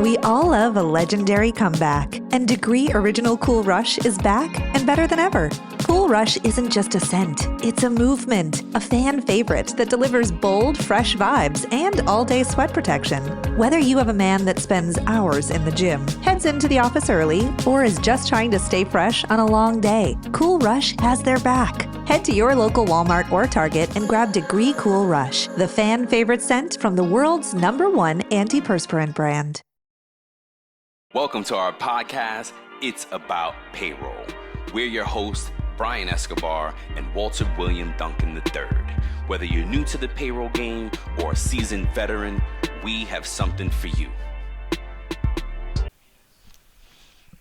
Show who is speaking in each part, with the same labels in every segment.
Speaker 1: We all love a legendary comeback, and Degree Original Cool Rush is back and better than ever. Cool Rush isn't just a scent, it's a movement, a fan favorite that delivers bold, fresh vibes and all-day sweat protection. Whether you have a man that spends hours in the gym, heads into the office early, or is just trying to stay fresh on a long day, Cool Rush has their back. Head to your local Walmart or Target and grab Degree Cool Rush, the fan favorite scent from the world's #1 antiperspirant brand.
Speaker 2: Welcome to our podcast, It's About Payroll. We're your hosts, Brian Escobar and Walter William Duncan III. Whether you're new to the payroll game or a seasoned veteran, we have something for you.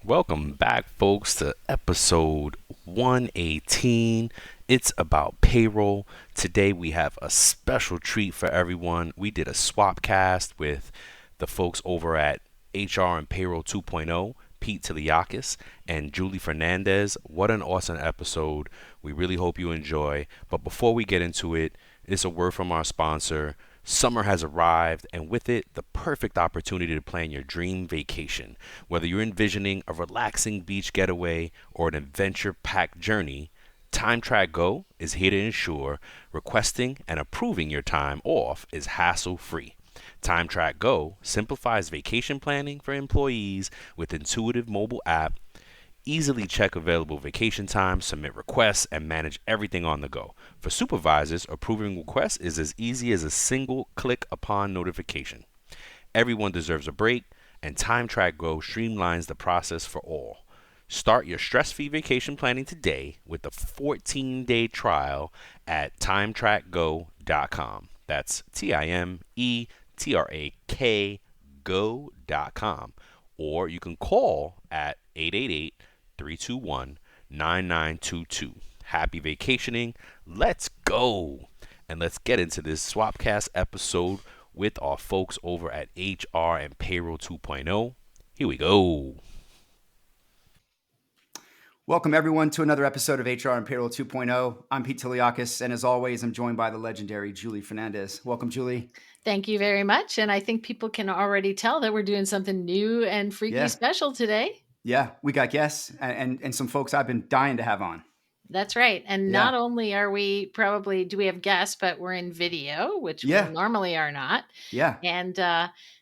Speaker 2: Welcome back, folks, to episode 118. It's About Payroll. Today we have a special treat for everyone. We did a Swapcast with the folks over at HR Imperial 2.0, Pete Tiliakos and Julie Fernandez. What an awesome episode. We really hope you enjoy. But before we get into it, it's a word from our sponsor. Summer has arrived, and with it, the perfect opportunity to plan your dream vacation. Whether you're envisioning a relaxing beach getaway or an adventure-packed journey, Time Track Go is here to ensure requesting and approving your time off is hassle-free. Time Track Go simplifies vacation planning for employees with intuitive mobile app. Easily check available vacation times, submit requests, and manage everything on the go. For supervisors, approving requests is as easy as a single click upon notification. Everyone deserves a break, and Time Track Go streamlines the process for all. Start your stress-free vacation planning today with the 14-day trial at timetrackgo.com. That's TIMETRAK.go.com. Or you can call at 888-321-9922. Happy vacationing. Let's go. And let's get into this Swapcast episode with our folks over at HR and Payroll 2.0. Here we go.
Speaker 3: Welcome, everyone, to another episode of HR and Payroll 2.0. I'm Pete Tiliakos, and as always, I'm joined by the legendary Julie Fernandez. Welcome, Julie.
Speaker 4: Thank you very much. And I think people can already tell that we're doing something new and freaky special today.
Speaker 3: Yeah, we got guests and some folks I've been dying to have on.
Speaker 4: That's right. And not only are we do we have guests, but we're in video, which we normally are not.
Speaker 3: Yeah.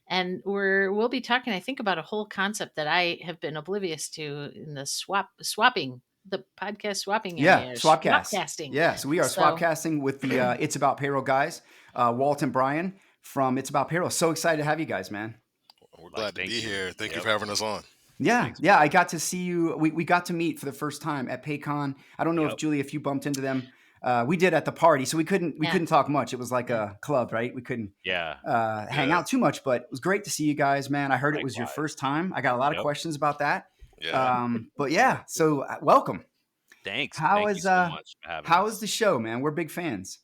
Speaker 4: And we'll be talking, I think, about a whole concept that I have been oblivious to in the swapping, the podcast swapping area.
Speaker 3: Swapcasting. Yeah, so we are swapcasting with the It's About Payroll guys, Walt and Brian from It's About Payroll. So excited to have you guys, man.
Speaker 5: We're glad to be here. Thank you for having us on.
Speaker 3: Yeah, I got to see you. We got to meet for the first time at PayCon. I don't know if Julie, if you bumped into them. We did at the party, so we couldn't talk much. It was like a club, right? We couldn't hang out too much, but it was great to see you guys, man. I heard it was your first time. I got a lot of questions about that. So welcome.
Speaker 2: Thanks.
Speaker 3: Thank
Speaker 2: you so much for having
Speaker 3: how
Speaker 2: us.
Speaker 3: is the show, man? We're big fans.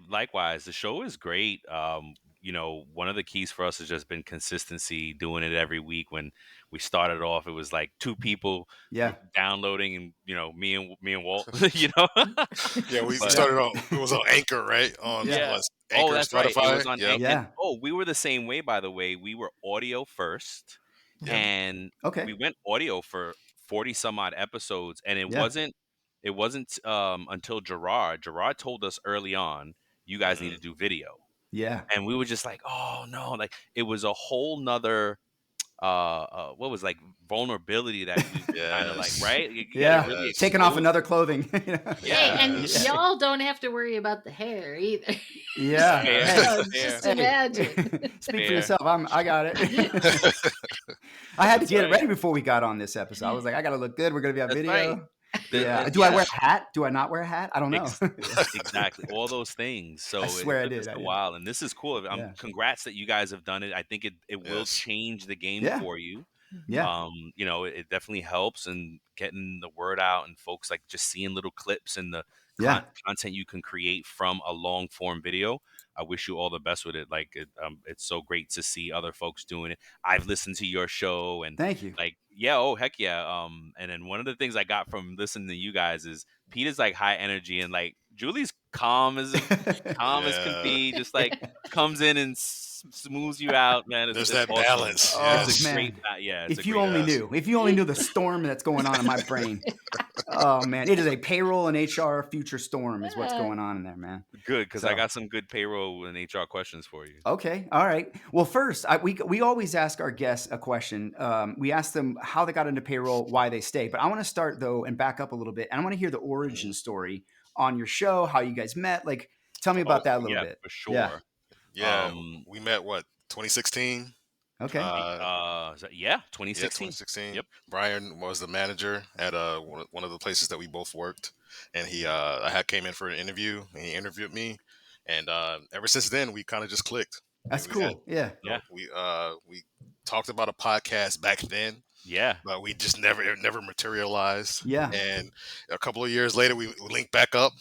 Speaker 2: Likewise, the show is great. One of the keys for us has just been consistency, doing it every week. When we started off, it was like two people downloading, and me and Walt.
Speaker 5: We started on. It was on Anchor, right?
Speaker 2: Anchor,
Speaker 5: that's
Speaker 2: Spotify.
Speaker 5: Right.
Speaker 2: It was on Anchor. Yeah. We were the same way, by the way. We were audio first, and we went audio for 40 some odd episodes, and it wasn't until Gerard told us early on, you guys need to do video.
Speaker 3: Yeah.
Speaker 2: And we were just like, oh no, like it was a whole nother vulnerability that we kind of like, right?
Speaker 3: Really taking off another clothing.
Speaker 4: Hey, and y'all don't have to worry about the hair either.
Speaker 3: Yeah.
Speaker 4: Just imagine.
Speaker 3: Speak for yourself. I got it. I had to get it ready before we got on this episode. I was like, I got to look good. We're going to be on video.
Speaker 2: Right.
Speaker 3: Do I wear a hat? Do I not wear a hat? I don't know.
Speaker 2: Exactly. All those things. So
Speaker 3: I swear
Speaker 2: it took us a while. And this is cool. Congrats that you guys have done it. I think it will change the game for you.
Speaker 3: Yeah.
Speaker 2: It definitely helps in getting the word out, and folks like just seeing little clips and the content you can create from a long form video. I wish you all the best with it. Like it's so great to see other folks doing it. I've listened to your show, and
Speaker 3: thank you.
Speaker 2: Like, heck yeah. And then one of the things I got from listening to you guys is Pete is like high energy, and like Julie's calm as can be, just like comes in and smooths you out, man.
Speaker 5: There's
Speaker 2: It's
Speaker 5: that
Speaker 2: awesome.
Speaker 5: balance.
Speaker 3: Oh,
Speaker 5: Yes.
Speaker 2: It's a
Speaker 3: man.
Speaker 2: great,
Speaker 3: If you only knew the storm that's going on in my brain. Oh man, it is a payroll and HR future storm is what's going on in there, man.
Speaker 2: Good, because I got some good payroll and HR questions for you.
Speaker 3: Okay, all right. Well, first, we always ask our guests a question. We ask them how they got into payroll, why they stay. But I want to start though and back up a little bit, and I want to hear the origin story on your show, how you guys met. Like, tell me about that a little bit.
Speaker 2: For sure.
Speaker 5: Yeah, we met 2016.
Speaker 3: Okay.
Speaker 2: 2016.
Speaker 5: Yeah, 2016.
Speaker 2: Yep.
Speaker 5: Brian was the manager at one of the places that we both worked, and I came in for an interview, and he interviewed me, and ever since then we kind of just clicked.
Speaker 3: That's cool. Yeah.
Speaker 5: We talked about a podcast back then.
Speaker 2: Yeah.
Speaker 5: But we just it never materialized.
Speaker 3: Yeah.
Speaker 5: And a couple of years later, we linked back up.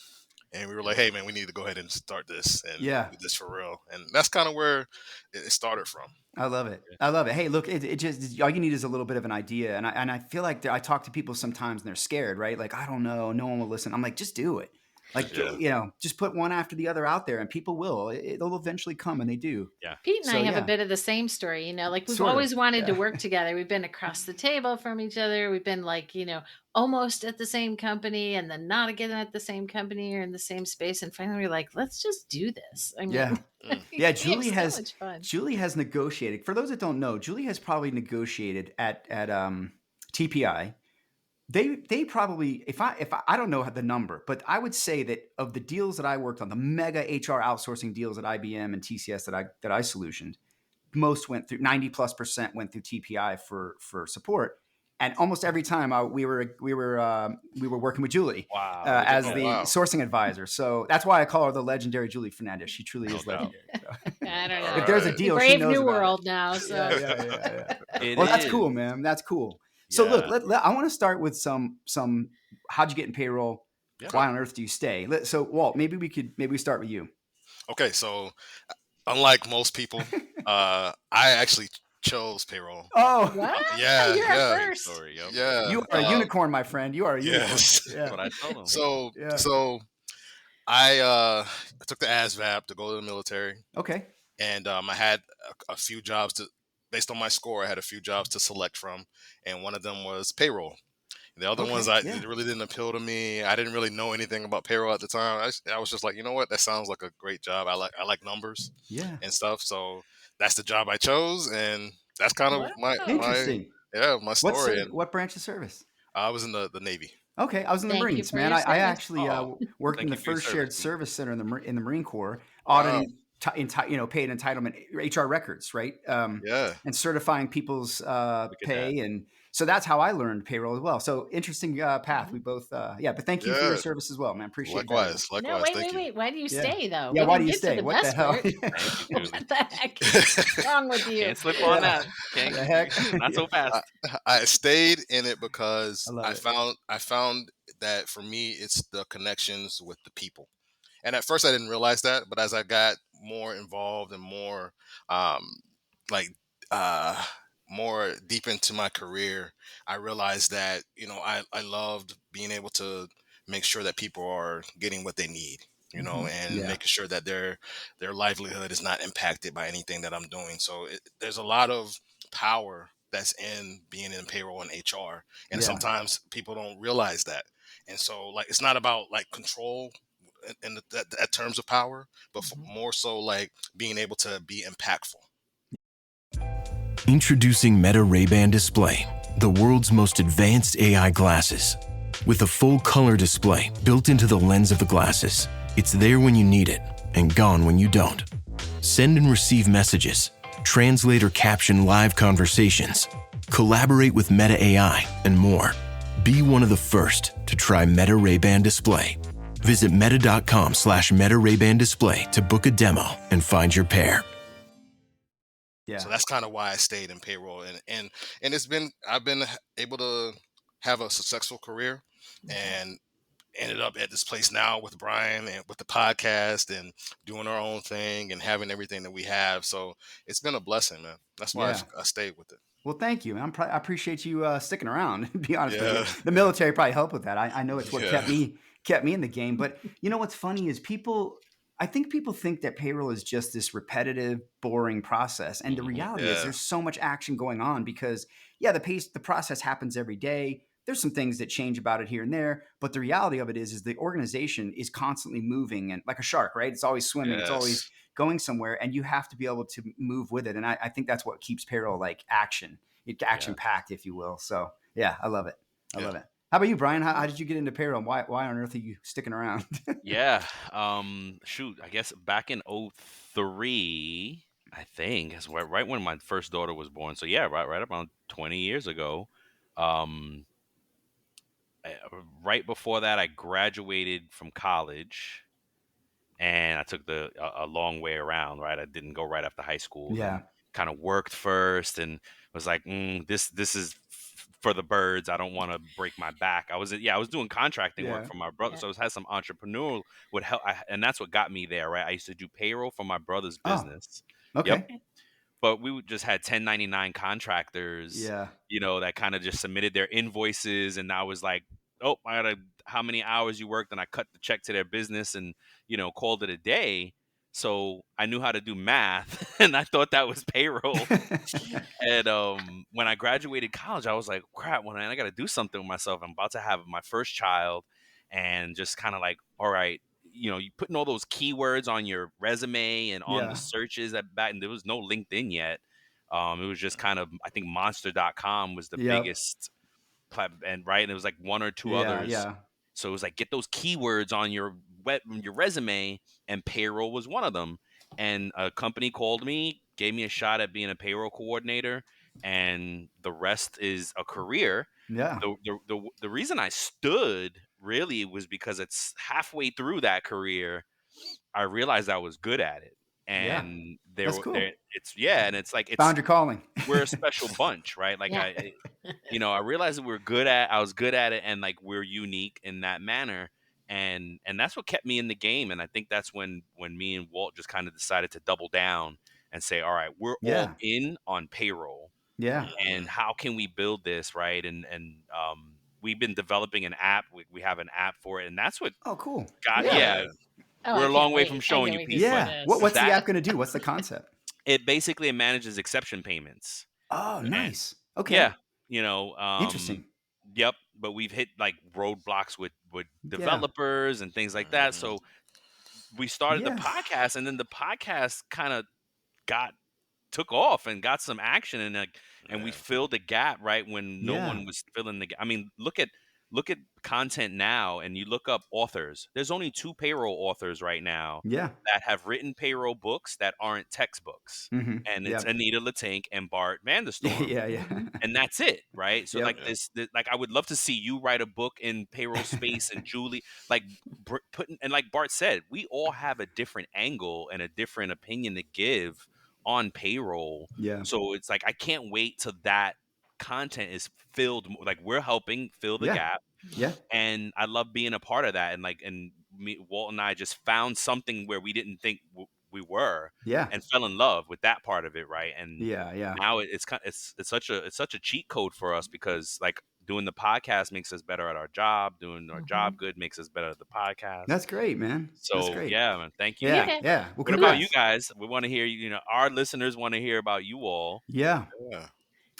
Speaker 5: And we were like, hey, man, we need to go ahead and start this and do this for real. And that's kind of where it started from.
Speaker 3: I love it. I love it. Hey, look, it just, all you need is a little bit of an idea. And I feel like I talk to people sometimes and they're scared, right? Like, I don't know. No one will listen. I'm like, just do it. Like, just put one after the other out there and people will. They'll eventually come, and they do.
Speaker 2: Yeah.
Speaker 4: Pete and I have a bit of the same story, like we've always wanted to work together. We've been across the table from each other. We've been like, almost at the same company and then not again at the same company or in the same space. And finally we're like, let's just do this. I mean,
Speaker 3: Julie has negotiated. For those that don't know, Julie has probably negotiated at TPI. They probably, if I don't know the number, but I would say that of the deals that I worked on, the mega HR outsourcing deals at IBM and TCS that I solutioned, most went through 90+% went through TPI for support, and almost every time we were working with Julie as the sourcing advisor. So that's why I call her the legendary Julie Fernandez. She truly is legendary. So.
Speaker 4: I don't know.
Speaker 3: If there's a deal,
Speaker 4: Brave
Speaker 3: she knows
Speaker 4: new
Speaker 3: about
Speaker 4: world
Speaker 3: it.
Speaker 4: now. So
Speaker 3: Well, that's cool, man. That's cool. So look, I want to start with some. How'd you get in payroll? Yeah. Why on earth do you stay? So Walt, maybe we start with you.
Speaker 5: Okay, so unlike most people, I actually chose payroll.
Speaker 3: Oh,
Speaker 4: what?
Speaker 5: Yeah,
Speaker 4: you're first.
Speaker 2: Story,
Speaker 5: Yeah,
Speaker 3: you are a unicorn, my friend. You are a unicorn.
Speaker 5: Yes.
Speaker 2: That's what I told him.
Speaker 5: So I took the ASVAB to go to the military.
Speaker 3: Okay.
Speaker 5: And I had a few jobs based on my score, I had a few jobs to select from, and one of them was payroll. The other ones, it really didn't appeal to me. I didn't really know anything about payroll at the time. I was just like, you know what? That sounds like a great job. I like numbers, and stuff. So that's the job I chose, and that's kind of my story.
Speaker 3: What branch of service?
Speaker 5: I was in the Navy.
Speaker 3: Okay, I was in the Marines, man. I actually worked in the first shared service center in the Marine Corps, auditing. Paid entitlement HR records, right? And certifying people's pay, and so that's how I learned payroll as well. So interesting path. We both, but thank you for your service as well, man. Appreciate it.
Speaker 5: Likewise.
Speaker 4: No, wait. Why do you stay though?
Speaker 3: Yeah, why do you stay? What the hell?
Speaker 4: What the heck is wrong with you?
Speaker 2: Can't slip on that.
Speaker 3: The heck?
Speaker 2: Not so fast.
Speaker 5: I stayed in it because I found that for me, it's the connections with the people. And at first I didn't realize that, but as I got more involved and more more deep into my career, I realized that, I loved being able to make sure that people are getting what they need, and making sure that their livelihood is not impacted by anything that I'm doing. So there's a lot of power that's in being in payroll and HR. And sometimes people don't realize that. And so it's not about control in that terms of power, but more so being able to be impactful.
Speaker 6: Introducing Meta Ray-Ban Display, the world's most advanced AI glasses. With a full color display built into the lens of the glasses, it's there when you need it and gone when you don't. Send and receive messages, translate or caption live conversations, collaborate with Meta AI, and more. Be one of the first to try Meta Ray-Ban Display. Visit meta.com/Meta Ray-Ban Display to book a demo and find your pair.
Speaker 5: Yeah. So that's kind of why I stayed in payroll, and I've been able to have a successful career, and ended up at this place now with Brian and with the podcast and doing our own thing and having everything that we have. So it's been a blessing, man. That's why I stayed with it.
Speaker 3: Well, thank you. I appreciate you sticking around. To be honest with you, the military probably helped with that. I know it's what kept me in the game. But you know what's funny is people I think people think that payroll is just this repetitive, boring process. And the reality is there's so much action going on because, the process happens every day. There's some things that change about it here and there. But the reality of it is the organization is constantly moving and like a shark, right? It's always swimming. It's always going somewhere. And you have to be able to move with it. And I think that's what keeps payroll like action packed, if you will. So yeah, I love it. I love it. How about you, Brian? How did you get into payroll? Why on earth are you sticking around?
Speaker 2: Shoot, I guess back in '03, I think, is right when my first daughter was born. So yeah, right around 20 years ago. Um, right before that, I graduated from college, and I took a long way around. Right, I didn't go right after high school, and kind of worked first, and was like, this is for the birds. I don't want to break my back. I was doing contracting work for my brother, so I had some entrepreneurial would help, and that's what got me there. Right, I used to do payroll for my brother's business.
Speaker 3: Okay.
Speaker 2: Yep. But we just had 1099 contractors, that kind of just submitted their invoices, and I was like, oh, I got how many hours you worked, and I cut the check to their business and, called it a day. So I knew how to do math, and I thought that was payroll. And when I graduated college, I was like, crap, I got to do something with myself. I'm about to have my first child, and just kind of like, all right, you putting all those keywords on your resume and on the searches and there was no LinkedIn yet. It was just kind of, I think monster.com was the biggest and it was like one or two others. So it was like, get those keywords on your resume, and payroll was one of them. And a company called me, gave me a shot at being a payroll coordinator, and the rest is a career. The reason I stood really was because it's halfway through that career, I realized I was good at it. And
Speaker 3: that's cool.
Speaker 2: and it's like,
Speaker 3: found your calling.
Speaker 2: We're a special bunch, right? Like I realized that I was good at it, and like we're unique in that manner. And that's what kept me in the game. And I think that's when me and Walt just kind of decided to double down and say, all right, we're all in on payroll. And how can we build this, right? And we've been developing an app. We have an app for it, and that's what
Speaker 3: cool.
Speaker 2: We're a long way from showing you people.
Speaker 3: What's the app going to do? What's the concept?
Speaker 2: It basically manages exception payments.
Speaker 3: Oh, nice. Okay.
Speaker 2: Yeah.
Speaker 3: Interesting.
Speaker 2: Yep. But we've hit like roadblocks with developers and things like that. So we started the podcast, and then the podcast kind of took off and got some action, and we filled the gap right when no one was filling the gap. I mean, look at content now, and you look up authors. There's only 2 payroll authors right now that have written payroll books that aren't textbooks. And it's Anita Latink and Bart Vanderstorm. And that's it, right? So like this, like I would love to see you write a book in payroll space, and Julie, like putting, and like Bart said, we all have a different angle and a different opinion to give on payroll. So it's like, I can't wait till that content is filled, like we're helping fill the gap. And I love being a part of that. And like, and Walt and I just found something where we didn't think we were, and fell in love with that part of it, right? And now it's such a cheat code for us, because like doing the podcast makes us better at our job. Doing our job good makes us better at the podcast.
Speaker 3: That's great, man.
Speaker 2: So
Speaker 3: that's great.
Speaker 2: Man, thank you.
Speaker 3: Yeah. Well,
Speaker 2: what about you guys? We want to hear, our listeners want to hear about you all.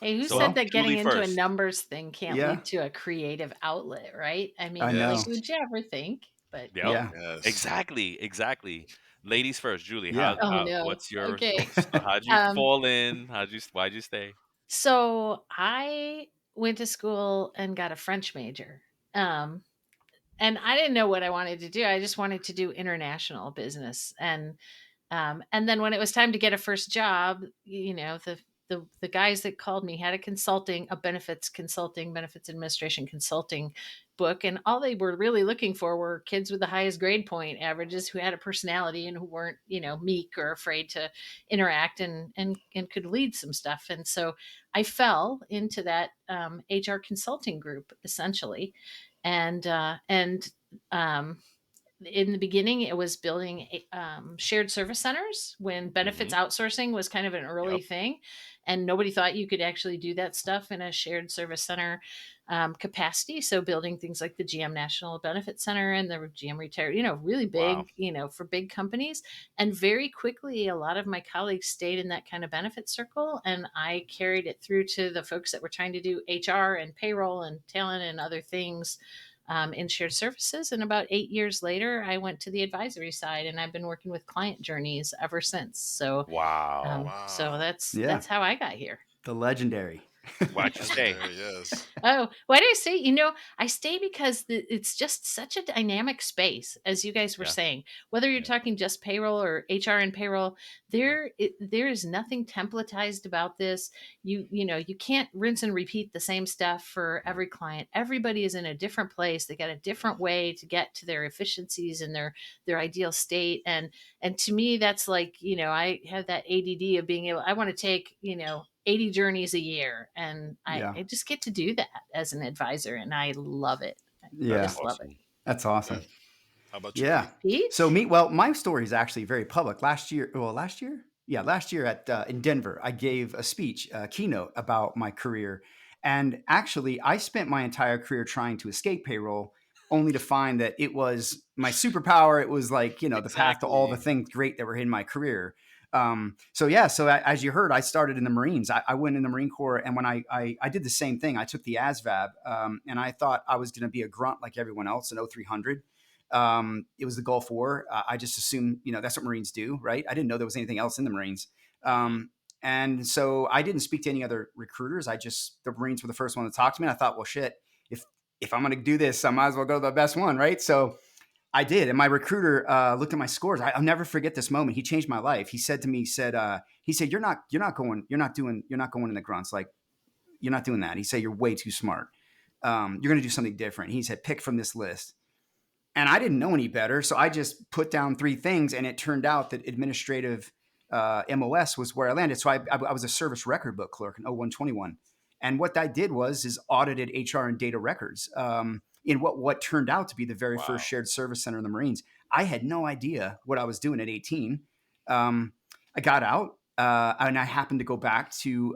Speaker 4: Hey, who said that getting into a numbers thing can't lead to a creative outlet, right? I mean, like, would you ever think? But
Speaker 2: Exactly. Ladies first, Julie. What's your?
Speaker 4: Okay.
Speaker 2: How'd you fall in? Why'd you stay?
Speaker 4: So I went to school and got a French major, and I didn't know what I wanted to do. I just wanted to do international business, and then when it was time to get a first job, the guys that called me had a benefits administration consulting book. And all they were really looking for were kids with the highest grade point averages who had a personality and who weren't, meek or afraid to interact and could lead some stuff. And so I fell into that HR consulting group essentially. And in the beginning, it was building shared service centers when benefits outsourcing was kind of an early thing. and nobody thought you could actually do that stuff in a shared service center capacity. So building things like the GM National Benefit Center and the GM Retire, really big, for big companies. And very quickly, a lot of my colleagues stayed in that kind of benefit circle. And I carried it through to the folks that were trying to do HR and payroll and talent and other things in shared services. And about 8 years later, I went to the advisory side, and I've been working with client journeys ever since. So, so that's how I got here.
Speaker 3: The legendary.
Speaker 2: Why'd you stay?
Speaker 5: Yes.
Speaker 4: Oh, why do I say? I stay because it's just such a dynamic space, as you guys were saying. Whether you're talking just payroll or HR and payroll, there is nothing templatized about this. You can't rinse and repeat the same stuff for every client. Everybody is in a different place. They got a different way to get to their efficiencies and their ideal state. And to me, that's like, I have that ADD of being able. I want to take 80 journeys a year, and I just get to do that as an advisor, and I love it. Love it.
Speaker 3: That's awesome.
Speaker 5: Yeah. How about you?
Speaker 3: Yeah.
Speaker 4: Pete?
Speaker 3: So my story is actually very public. Last year in Denver, I gave a speech, a keynote about my career. And actually, I spent my entire career trying to escape payroll, only to find that it was my superpower. It was like, the path to all the things great that were in my career. So as you heard, I started in the Marines. I went in the Marine Corps, and when I did the same thing, I took the ASVAB, and I thought I was going to be a grunt like everyone else, an 0300. It was the Gulf War. I just assumed, that's what Marines do, right? I didn't know there was anything else in the Marines. And so I didn't speak to any other recruiters. The Marines were the first one to talk to me. And I thought, well, shit, if I'm going to do this, I might as well go to the best one, right? So I did. And my recruiter looked at my scores. I'll never forget this moment. He changed my life. He said to me, you're not going in the grunts. Like, you're not doing that. He said, you're way too smart. You're going to do something different. He said, pick from this list. And I didn't know any better. So I just put down 3 things, and it turned out that administrative MOS was where I landed. So I was a service record book clerk in 0121. And what I did is audited HR and data records in what turned out to be the very first shared service center in the Marines. I had no idea what I was doing at 18. I got out and I happened to go back to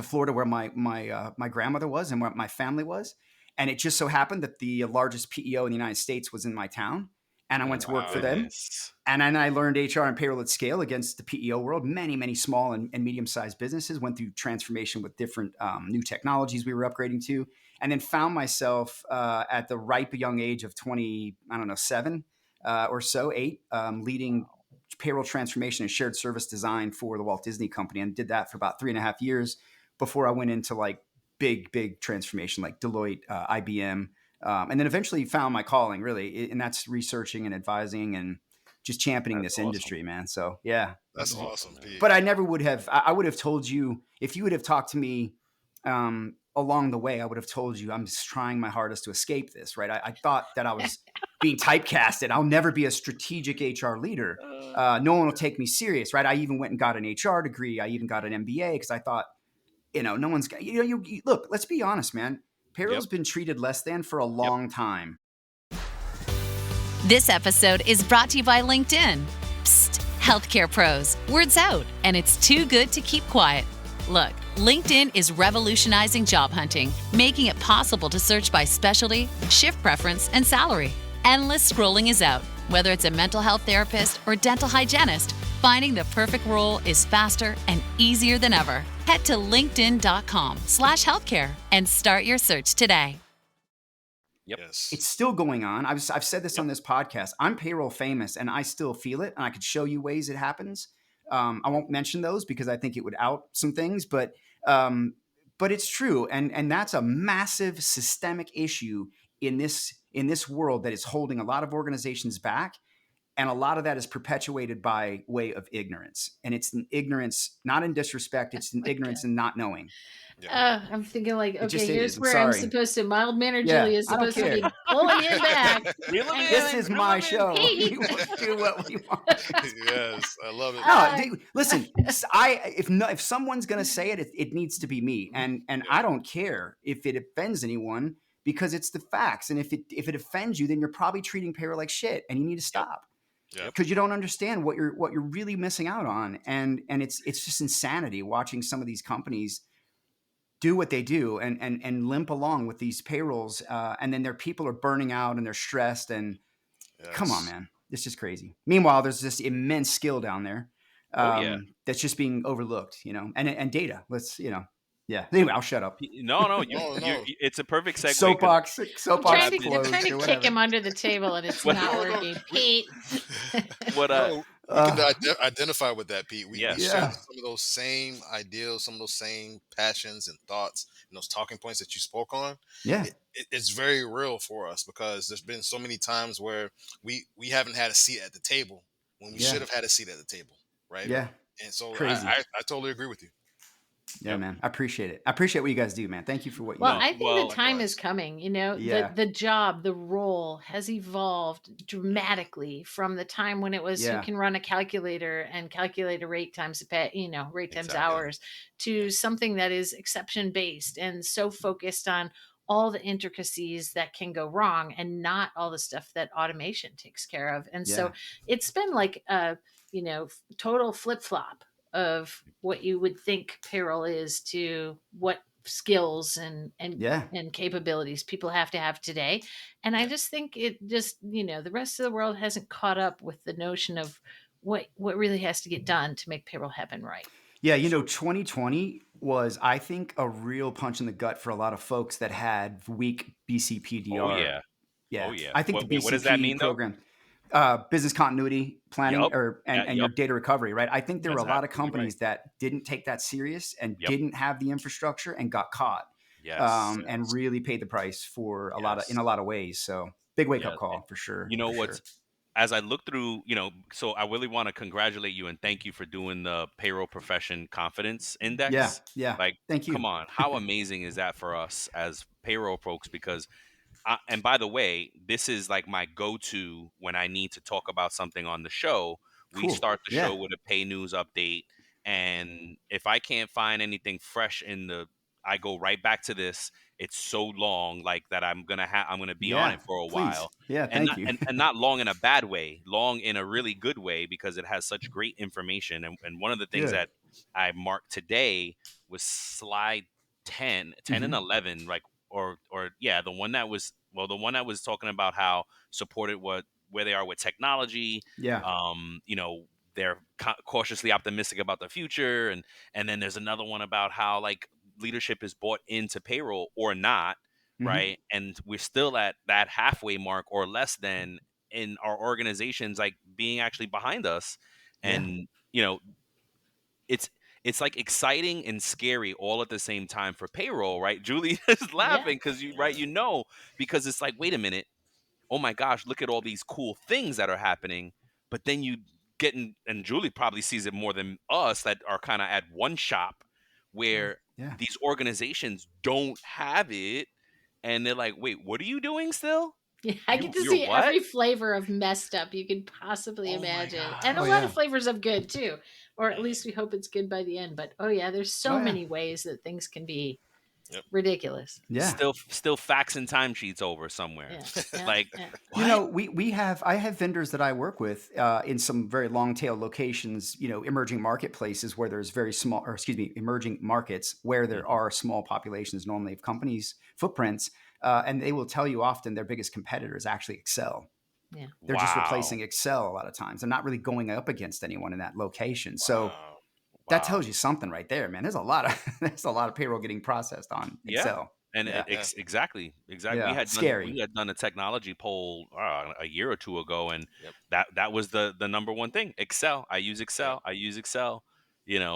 Speaker 3: Florida, where my grandmother was and where my family was. And it just so happened that the largest PEO in the United States was in my town. And I went to work for them. And then I learned HR and payroll at scale against the PEO world. Many, many small and medium-sized businesses went through transformation with different new technologies we were upgrading to. And then found myself at the ripe young age of 7 or so, 8, leading payroll transformation and shared service design for the Walt Disney Company. And did that for about 3.5 years before I went into like big transformation like Deloitte, IBM, and then eventually found my calling really, and that's researching and advising and just championing this industry, man. So yeah,
Speaker 5: that's awesome. Pete.
Speaker 3: But I never would have. I would have told you if you would have talked to me along the way. I would have told you I'm just trying my hardest to escape this. Right? I thought that I was being typecasted. I'll never be a strategic HR leader. No one will take me serious. Right? I even went and got an HR degree. I even got an MBA because I thought, no one's got, you look, let's be honest, man. Payroll's been treated less than for a long time.
Speaker 7: This episode is brought to you by LinkedIn. Psst, healthcare pros, word's out, and it's too good to keep quiet. Look, LinkedIn is revolutionizing job hunting, making it possible to search by specialty, shift preference, and salary. Endless scrolling is out. Whether it's a mental health therapist or dental hygienist, finding the perfect role is faster and easier than ever. Head to linkedin.com/healthcare and start your search today.
Speaker 2: Yep.
Speaker 5: Yes.
Speaker 3: It's still going on. I've said this on this podcast. I'm payroll famous and I still feel it. And I could show you ways it happens. I won't mention those because I think it would out some things, but it's true. And that's a massive systemic issue in this world that is holding a lot of organizations back. And a lot of that is perpetuated by way of ignorance. And it's an ignorance, not in disrespect. It's an ignorance and not knowing.
Speaker 5: Yeah.
Speaker 4: I'm thinking like, okay, here's
Speaker 3: I'm
Speaker 4: where
Speaker 3: sorry.
Speaker 4: I'm supposed to, mild-mannered Julie is
Speaker 3: I don't
Speaker 4: supposed to be
Speaker 3: care.
Speaker 4: pulling it back.
Speaker 3: This is my show. We will do what we want.
Speaker 5: Yes, I love it.
Speaker 3: No, listen. If someone's gonna say it, it needs to be me, and I don't care if it offends anyone because it's the facts. And if it offends you, then you're probably treating payroll like shit, and you need to stop. because you don't understand what you're really missing out on, and it's just insanity watching some of these companies do what they do and limp along with these payrolls, and then their people are burning out and they're stressed, and come on, man, it's just crazy. Meanwhile, there's this immense skill down there that's just being overlooked, and data. Let's, yeah. Anyway, I'll shut up.
Speaker 2: No, it's a perfect segue.
Speaker 3: Soapbox
Speaker 4: I'm trying to kick him under the table, and it's not working. Pete.
Speaker 5: We can identify with that, Pete. We share some of those same ideals, some of those same passions and thoughts, and those talking points that you spoke on.
Speaker 3: Yeah.
Speaker 5: It's very real for us, because there's been so many times where we haven't had a seat at the table when we should have had a seat at the table, right?
Speaker 3: Yeah.
Speaker 5: And so
Speaker 3: Crazy.
Speaker 5: I totally agree with you.
Speaker 3: Yeah, man. I appreciate it. I appreciate what you guys do, man. Thank you for what you do.
Speaker 4: Well, I think the time is coming. The job, the role has evolved dramatically from the time when it was you can run a calculator and calculate a rate times rate times hours, to something that is exception based and so focused on all the intricacies that can go wrong and not all the stuff that automation takes care of. And so it's been like a, total flip flop of what you would think payroll is to what skills and capabilities people have to have today. And I just think it just, the rest of the world hasn't caught up with the notion of what really has to get done to make payroll happen right.
Speaker 3: Yeah, 2020 was, I think, a real punch in the gut for a lot of folks that had weak BCPDR.
Speaker 2: Oh, yeah.
Speaker 3: Yeah.
Speaker 2: Oh, yeah.
Speaker 3: I think the BCP
Speaker 2: what does that mean,
Speaker 3: program, business continuity planning, and your data recovery, right? I think there were a lot of companies that didn't take that serious and didn't have the infrastructure and got caught. And really paid the price for in a lot of ways. So big wake up call for sure.
Speaker 2: As I look through, so I really want to congratulate you and thank you for doing the Payroll Profession Confidence Index.
Speaker 3: Yeah.
Speaker 2: Like,
Speaker 3: thank you.
Speaker 2: Come on. How amazing is that for us as payroll folks? Because, and by the way, this is like my go-to when I need to talk about something on the show. We start the show with a pay news update. And if I can't find anything fresh I go right back to this. It's so long, like that I'm gonna be on it for a while.
Speaker 3: Yeah, thank you.
Speaker 2: and not long in a bad way, long in a really good way, because it has such great information. And one of the things that I marked today was slide 10 and 11, like the one that was talking about how supported where they are with technology. They're cautiously optimistic about the future, and then there's another one about how like leadership is bought into payroll or not, right? And we're still at that halfway mark or less than in our organizations, like being actually behind us. And it's like exciting and scary all at the same time for payroll, right? Julie is laughing because because it's like, wait a minute, oh my gosh, look at all these cool things that are happening. But then you get in, and Julie probably sees it more than us that are kind of at one shop where these organizations don't have it. And they're like, wait, what are you doing still?
Speaker 4: Yeah, I get to see every flavor of messed up you could possibly imagine. And a lot of flavors of good too. Or at least we hope it's good by the end. But there's so many ways that things can be ridiculous.
Speaker 3: Yeah.
Speaker 2: Still faxing timesheets over somewhere.
Speaker 3: I have vendors that I work with in some very long tail locations, emerging marketplaces where there's emerging markets where there are small populations normally of companies, footprints, and they will tell you often their biggest competitor is actually Excel.
Speaker 4: Yeah.
Speaker 3: They're just replacing Excel a lot of times. They're not really going up against anyone in that location. So that tells you something right there, man. There's a lot of payroll getting processed on Excel.
Speaker 2: And exactly.
Speaker 3: Yeah.
Speaker 2: We had done a technology poll a year or two ago, and that was the number one thing. Excel. I use Excel.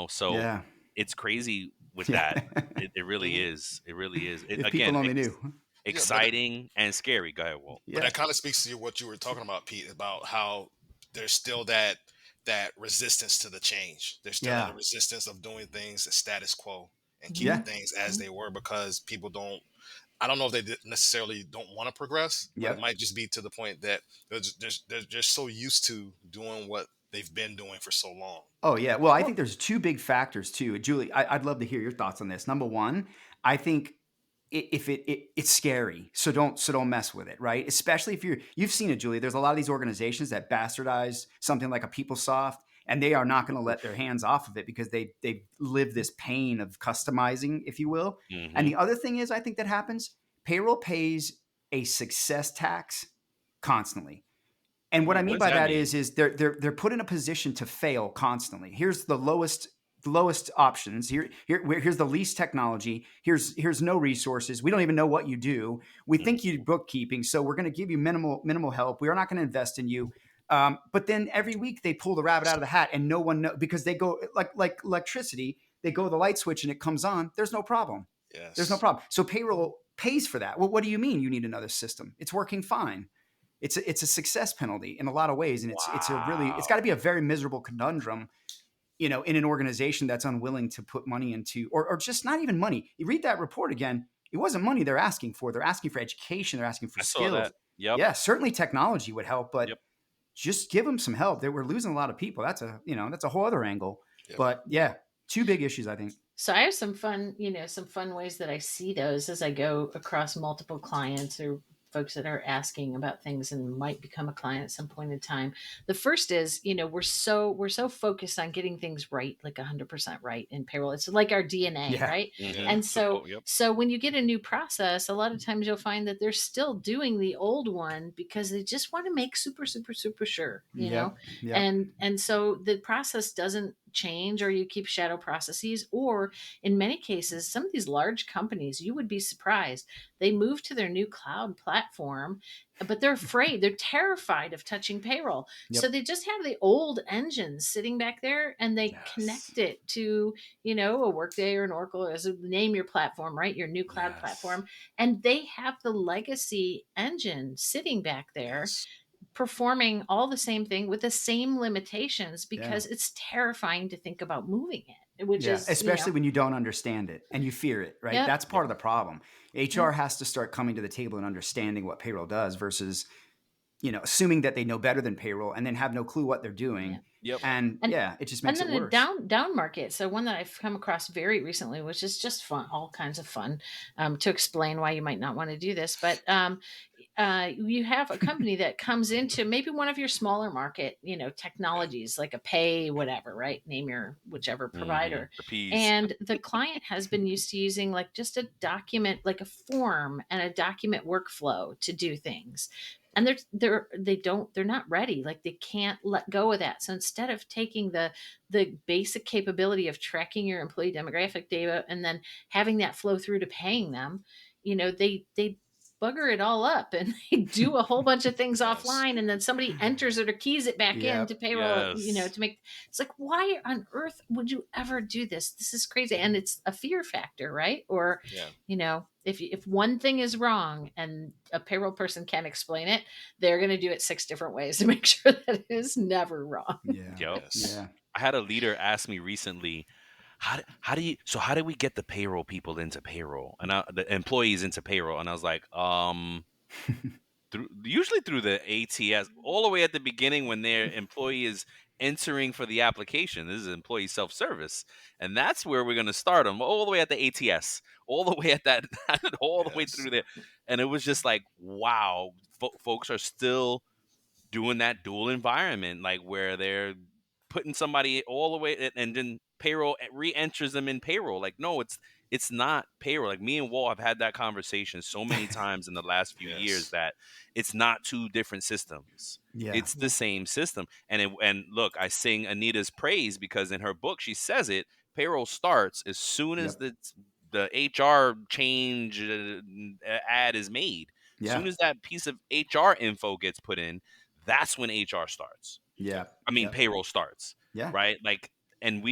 Speaker 2: So it's crazy with that. It really is. It really is.
Speaker 3: If people only knew.
Speaker 2: Exciting and scary. Go ahead, Walt.
Speaker 5: But that kind of speaks to what you were talking about, Pete, about how there's still that resistance to the change. There's still that resistance of doing things the status quo and keeping things as they were, because people I don't know if they necessarily don't want to progress, but it might just be to the point that they're just so used to doing what they've been doing for so long.
Speaker 3: Oh, yeah. Well, I think there's two big factors too. Julie, I'd love to hear your thoughts on this. Number one, I think it's scary. So don't mess with it, right? Especially if you've seen it, Julie. There's a lot of these organizations that bastardize something like a PeopleSoft, and they are not going to let their hands off of it because they live this pain of customizing, if you will. Mm-hmm. And the other thing is, I think that happens. Payroll pays a success tax constantly. And what I mean by that is they're put in a position to fail constantly. Here's the lowest options. Here's the least technology. Here's no resources. We don't even know what you do. We think you do bookkeeping, so we're going to give you minimal help. We are not going to invest in you. But then every week they pull the rabbit out of the hat, and no one knows, because they go like electricity. They go the light switch and it comes on. There's no problem.
Speaker 5: Yes.
Speaker 3: There's no problem. So payroll pays for that. Well, what do you mean you need another system? It's working fine. It's a success penalty in a lot of ways, and it's got to be a very miserable conundrum, in an organization that's unwilling to put money into, or just not even money. You read that report again, it wasn't money they're asking for. They're asking for education. They're asking for skills.
Speaker 2: Saw that. Yep.
Speaker 3: Yeah, certainly technology would help, but just give them some help. We're losing a lot of people. That's a whole other angle. Yep. But yeah, two big issues, I think.
Speaker 4: So I have some fun ways that I see those as I go across multiple clients or folks that are asking about things and might become a client at some point in time. The first is, we're so focused on getting things right, like 100% right in payroll. It's like our DNA, right? Mm-hmm. And so when you get a new process, a lot of times you'll find that they're still doing the old one because they just want to make super, super, super sure, you know? And so the process doesn't change, or you keep shadow processes, or in many cases, some of these large companies, you would be surprised, they move to their new cloud platform, but they're afraid, they're terrified of touching payroll. So they just have the old engines sitting back there, and they connect it to, a Workday or an Oracle, or as name your platform, right? Your new cloud platform. And they have the legacy engine sitting back there, performing all the same thing with the same limitations, because it's terrifying to think about moving it, which is
Speaker 3: especially when you don't understand it and you fear it, right? That's part of the problem. HR has to start coming to the table and understanding what payroll does versus, assuming that they know better than payroll and then have no clue what they're doing. And it just makes it worse.
Speaker 4: And then down market. So one that I've come across very recently, which is just fun, all kinds of fun, to explain why you might not want to do this, but you have a company that comes into maybe one of your smaller market, technologies, like a pay, whatever, right? Name your whichever provider. And the client has been used to using like just a document, like a form and a document workflow to do things. And they're not ready. Like they can't let go of that. So instead of taking the basic capability of tracking your employee demographic data and then having that flow through to paying them, they bugger it all up and they do a whole bunch of things offline, and then somebody enters it or keys it back into payroll, to make, it's like, why on earth would you ever do this? This is crazy. And it's a fear factor, right? Or, if one thing is wrong and a payroll person can't explain it, they're going to do it 6 different ways to make sure that it is never wrong.
Speaker 2: I had a leader ask me recently, how do we get the payroll people into payroll and the employees into payroll? And I was like, usually through the ATS, all the way at the beginning when their employee is entering for the application. This is employee self-service, and that's where we're going to start them, all the way at the ATS, all the way at that, all the way through there. And it was just like, wow, folks are still doing that dual environment, like where they're putting somebody all the way, and then payroll re-enters them in payroll. Like, no, it's not payroll. Like me and Walt have had that conversation so many times in the last few years that it's not 2 different systems. It's the same system. And look, I sing Anita's praise because in her book she says it. Payroll starts as soon as the HR change ad is made. As soon as that piece of HR info gets put in, that's when HR starts. Payroll starts. Right. Like, and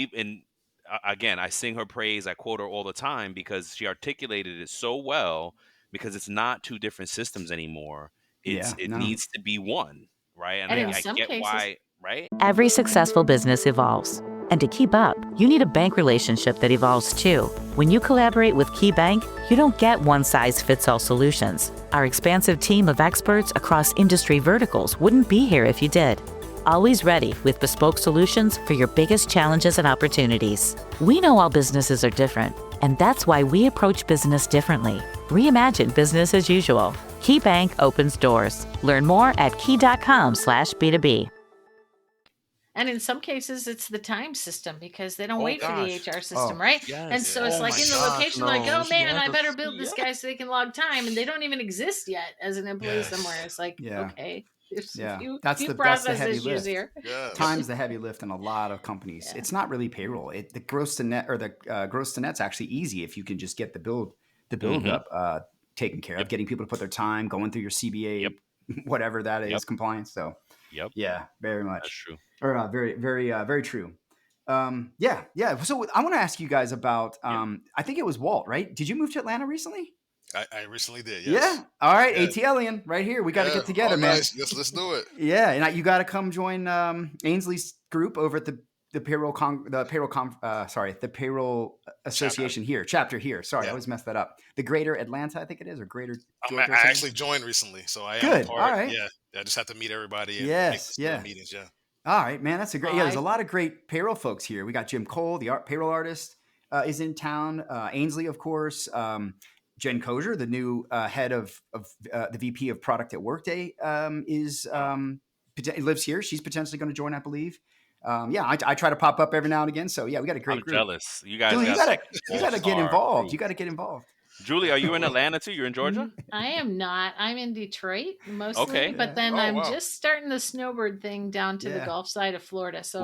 Speaker 2: again, I sing her praise. I quote her all the time because she articulated it so well, because it's not 2 different systems anymore. It needs to be one. Right. And I get cases, why. Right.
Speaker 8: Every successful business evolves. And to keep up, you need a bank relationship that evolves too. When you collaborate with KeyBank, you don't get one-size-fits-all solutions. Our expansive team of experts across industry verticals wouldn't be here if you did. Always ready with bespoke solutions for your biggest challenges and opportunities. We know all businesses are different, And that's why we approach business differently. Reimagine business as usual. KeyBank opens doors. Learn more at key.com/B2B.
Speaker 4: And in some cases, it's the time system because they don't wait for the
Speaker 2: gosh.
Speaker 4: HR system, right?
Speaker 2: Yes.
Speaker 4: And so it's
Speaker 2: Oh
Speaker 4: like
Speaker 2: my
Speaker 4: in the
Speaker 2: gosh,
Speaker 4: location, like,
Speaker 2: no.
Speaker 4: oh man, I better
Speaker 2: Yes.
Speaker 4: build this guy so they can log time, and they don't even exist yet as an employee somewhere. It's like, okay, there's a few
Speaker 3: that's the
Speaker 4: process
Speaker 3: heavy
Speaker 4: issues
Speaker 3: lift.
Speaker 4: here.
Speaker 5: Yes.
Speaker 3: Time's the heavy lift in a lot of companies. It's not really payroll. The gross to net or the gross to net's actually easy if you can just get the build up taken care of, getting people to put their time, going through your CBA, whatever that is, compliance. So yeah, very much.
Speaker 2: That's true.
Speaker 3: Or very, very, very true. Yeah. So I want to ask you guys about. I think it was Walt, right? Did you move to Atlanta recently?
Speaker 5: I recently did. Yes.
Speaker 3: Yeah. All right. ATLian right here. We got to get together, man.
Speaker 5: Nice. Yes, let's do it.
Speaker 3: Yeah, and you got to come join Ainsley's group over at the payroll association here, chapter here. Sorry, I always mess that up. The Greater Atlanta, I think it is, or Greater Georgia.
Speaker 5: I actually joined recently, so I am
Speaker 3: good.
Speaker 5: Part.
Speaker 3: All right.
Speaker 5: Yeah, I just have to meet everybody. And make meetings. Yeah.
Speaker 3: All right, man. That's a great. There's a lot of great payroll folks here. We got Jim Cole, the payroll artist, is in town. Ainsley, of course. Jen Kozer, the new head of the VP of product at Workday, lives here. She's potentially going to join, I believe. I try to pop up every now and again. So yeah, we got a great group.
Speaker 2: Jealous. You guys,
Speaker 3: Julie, you gotta get involved. You got to get involved.
Speaker 2: Julie, are you in Atlanta too? You're in Georgia?
Speaker 4: I am not. I'm in Detroit mostly, but then I'm just starting the snowbird thing down to the Gulf side of Florida. So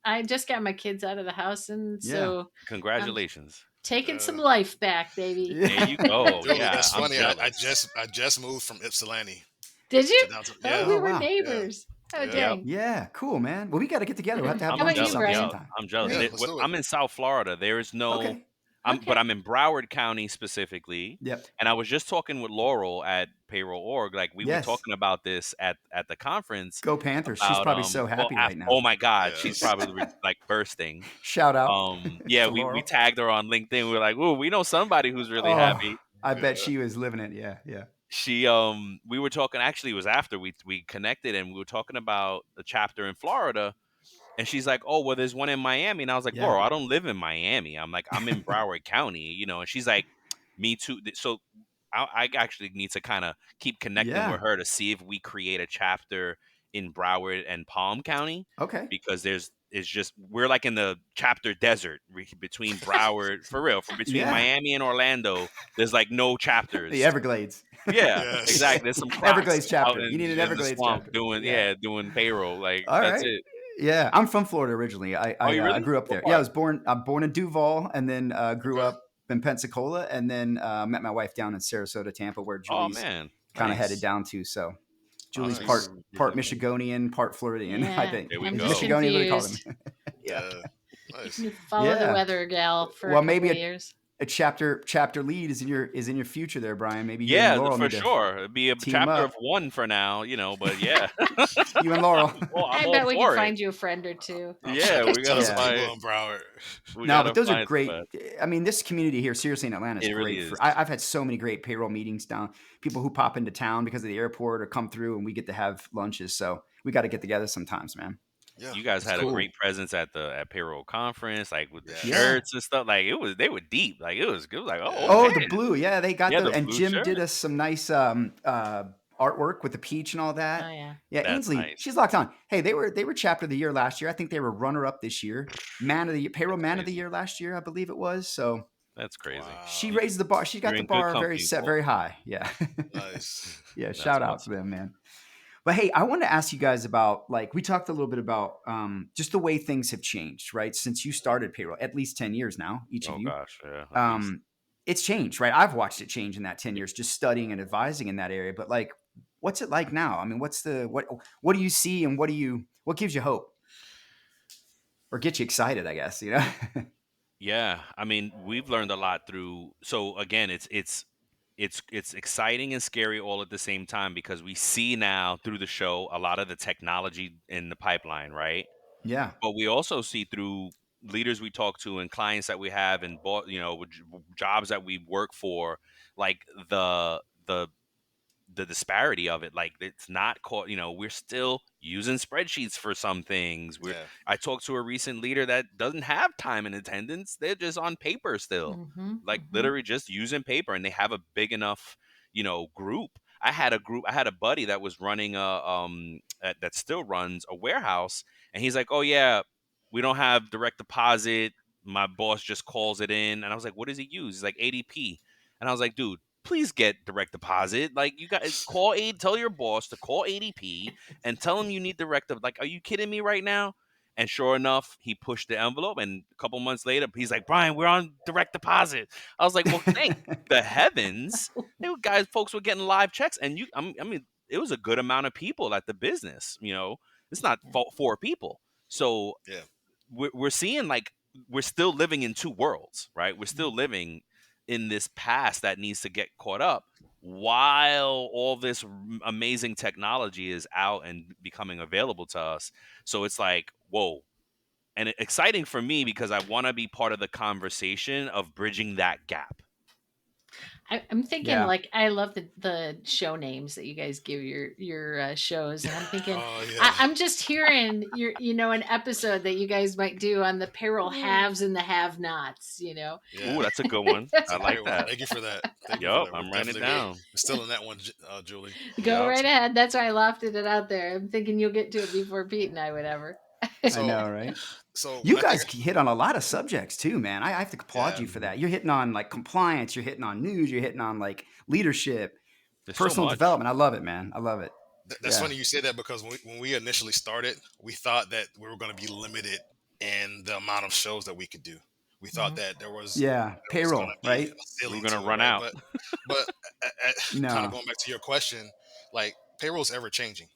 Speaker 4: I just got my kids out of the house, and so
Speaker 2: congratulations.
Speaker 4: Taking some life back, baby.
Speaker 2: There you go.
Speaker 5: Julie, that's funny. I just moved from Ypsilanti.
Speaker 4: Did you? We were neighbors. Oh, dang.
Speaker 3: Yeah, cool, man. Well, we got to get together. We'll have to have
Speaker 4: lunch
Speaker 3: sometime.
Speaker 2: I'm jealous. I'm in South Florida. There is no... But I'm in Broward County specifically.
Speaker 3: Yep.
Speaker 2: And I was just talking with Laurel at Payroll Org. Like we were talking about this at the conference.
Speaker 3: Go Panthers. She's probably so happy right now.
Speaker 2: Oh my God. She's probably like bursting.
Speaker 3: Shout out.
Speaker 2: We tagged her on LinkedIn. We were like, ooh, we know somebody who's really happy.
Speaker 3: I bet she was living it. Yeah.
Speaker 2: She we were talking, actually it was after we connected, and we were talking about the chapter in Florida. And she's like, oh, well, there's one in Miami. And I was like, Laurel, I don't live in Miami. I'm like, I'm in Broward County, And she's like, me too. So I actually need to kind of keep connecting with her to see if we create a chapter in Broward and Palm County.
Speaker 3: Okay.
Speaker 2: Because we're like in the chapter desert between Broward, for real, between Miami and Orlando. There's like no chapters.
Speaker 3: The Everglades.
Speaker 2: Yeah, exactly. There's some
Speaker 3: Everglades chapter. You need an Everglades chapter.
Speaker 2: Doing payroll. Like,
Speaker 3: all
Speaker 2: that's
Speaker 3: right.
Speaker 2: it.
Speaker 3: Yeah, I'm from Florida originally. I grew up there. Yeah, I was born in Duval, and then grew up in Pensacola, and then met my wife down in Sarasota, Tampa, where Julie's kind of headed down to. So Julie's part Michigonian, part Floridian, I think.
Speaker 2: There we go.
Speaker 3: Michigonian, what do you call them?
Speaker 5: Nice.
Speaker 4: You follow the weather gal for a couple years.
Speaker 3: A chapter lead is in your future there, Brian. Maybe you
Speaker 2: and
Speaker 3: and Laurel
Speaker 2: for sure. It'd be a chapter of one for now, but yeah.
Speaker 3: You and Laurel.
Speaker 4: Well, I bet we can find you a friend or two.
Speaker 2: Yeah, we gotta find
Speaker 5: Broward.
Speaker 3: No, but those are great. I mean, this community here, seriously, in Atlanta, is great.
Speaker 2: Really is.
Speaker 3: I've had so many great payroll meetings down. People who pop into town because of the airport or come through, and we get to have lunches. So we got to get together sometimes, man.
Speaker 2: Yeah, you guys had a great presence at payroll conference, like with the shirts and stuff. Like they were deep. Like it was good. Like
Speaker 3: the blue, they got and Jim did us some nice artwork with the peach and all that.
Speaker 4: Oh yeah,
Speaker 3: That's Ainsley, nice. She's locked on. Hey, they were chapter of the year last year. I think they were runner up this year. Man of the year last year, I believe it was. So
Speaker 2: that's crazy.
Speaker 3: Wow. She raised the bar. She got the bar very high. Yeah,
Speaker 5: nice.
Speaker 3: Yeah, shout out to them, man. But hey, I wanted to ask you guys about, we talked a little bit about just the way things have changed, right? Since you started payroll, at least 10 years now, each of you.
Speaker 2: Oh gosh, yeah.
Speaker 3: It's changed, right? I've watched it change in that 10 years, just studying and advising in that area. But what's it like now? I mean, what do you see, and what gives you hope? Or get you excited, I guess,
Speaker 2: Yeah, I mean, we've learned a lot through. So again, it's exciting and scary all at the same time, because we see now through the show a lot of the technology in the pipeline, right?
Speaker 3: Yeah.
Speaker 2: But we also see through leaders we talk to and clients that we have and jobs that we work for, like the the disparity of it. Like, it's not called, we're still using spreadsheets for some things. I talked to a recent leader that doesn't have time and attendance. They're just on paper still, literally just using paper, and they have a big enough, group. I had a buddy that was running that still runs a warehouse, and he's like, oh yeah, we don't have direct deposit. My boss just calls it in. And I was like, what does he use? He's like, ADP. And I was like, dude, please get direct deposit. Like, you guys tell your boss to call ADP and tell him you need direct deposit. Like, are you kidding me right now? And sure enough, he pushed the envelope, and a couple months later, he's like, Brian, we're on direct deposit. I was like, well, thank the heavens. Folks were getting live checks. And I mean, it was a good amount of people at the business. It's not 4 people. So we're seeing, like, we're still living in 2 worlds, right? We're still living in this past that needs to get caught up while all this amazing technology is out and becoming available to us. So it's like, whoa. And exciting for me because I want to be part of the conversation of bridging that gap.
Speaker 4: I'm thinking like, I love the show names that you guys give your shows, and I'm thinking I'm just hearing an episode that you guys might do on the payroll haves and the have-nots.
Speaker 2: Ooh, that's a good one. I like that.
Speaker 5: Thank you for that.
Speaker 2: I'm writing it down.
Speaker 5: We're still in that one, Julie.
Speaker 4: Go right ahead. That's why I lofted it out there. I'm thinking you'll get to it before Pete and I would ever.
Speaker 3: I know, right? So you guys hit on a lot of subjects too, man. I have to applaud you for that. You're hitting on like compliance, you're hitting on news, you're hitting on like leadership, personal development. I love it, man. I love it.
Speaker 5: That's funny you say that, because when we initially started, we thought that we were going to be limited in the amount of shows that we could do. We thought that there was
Speaker 3: payroll, right?
Speaker 2: We were going to run out.
Speaker 5: But kind of going back to your question, like, payroll's ever changing.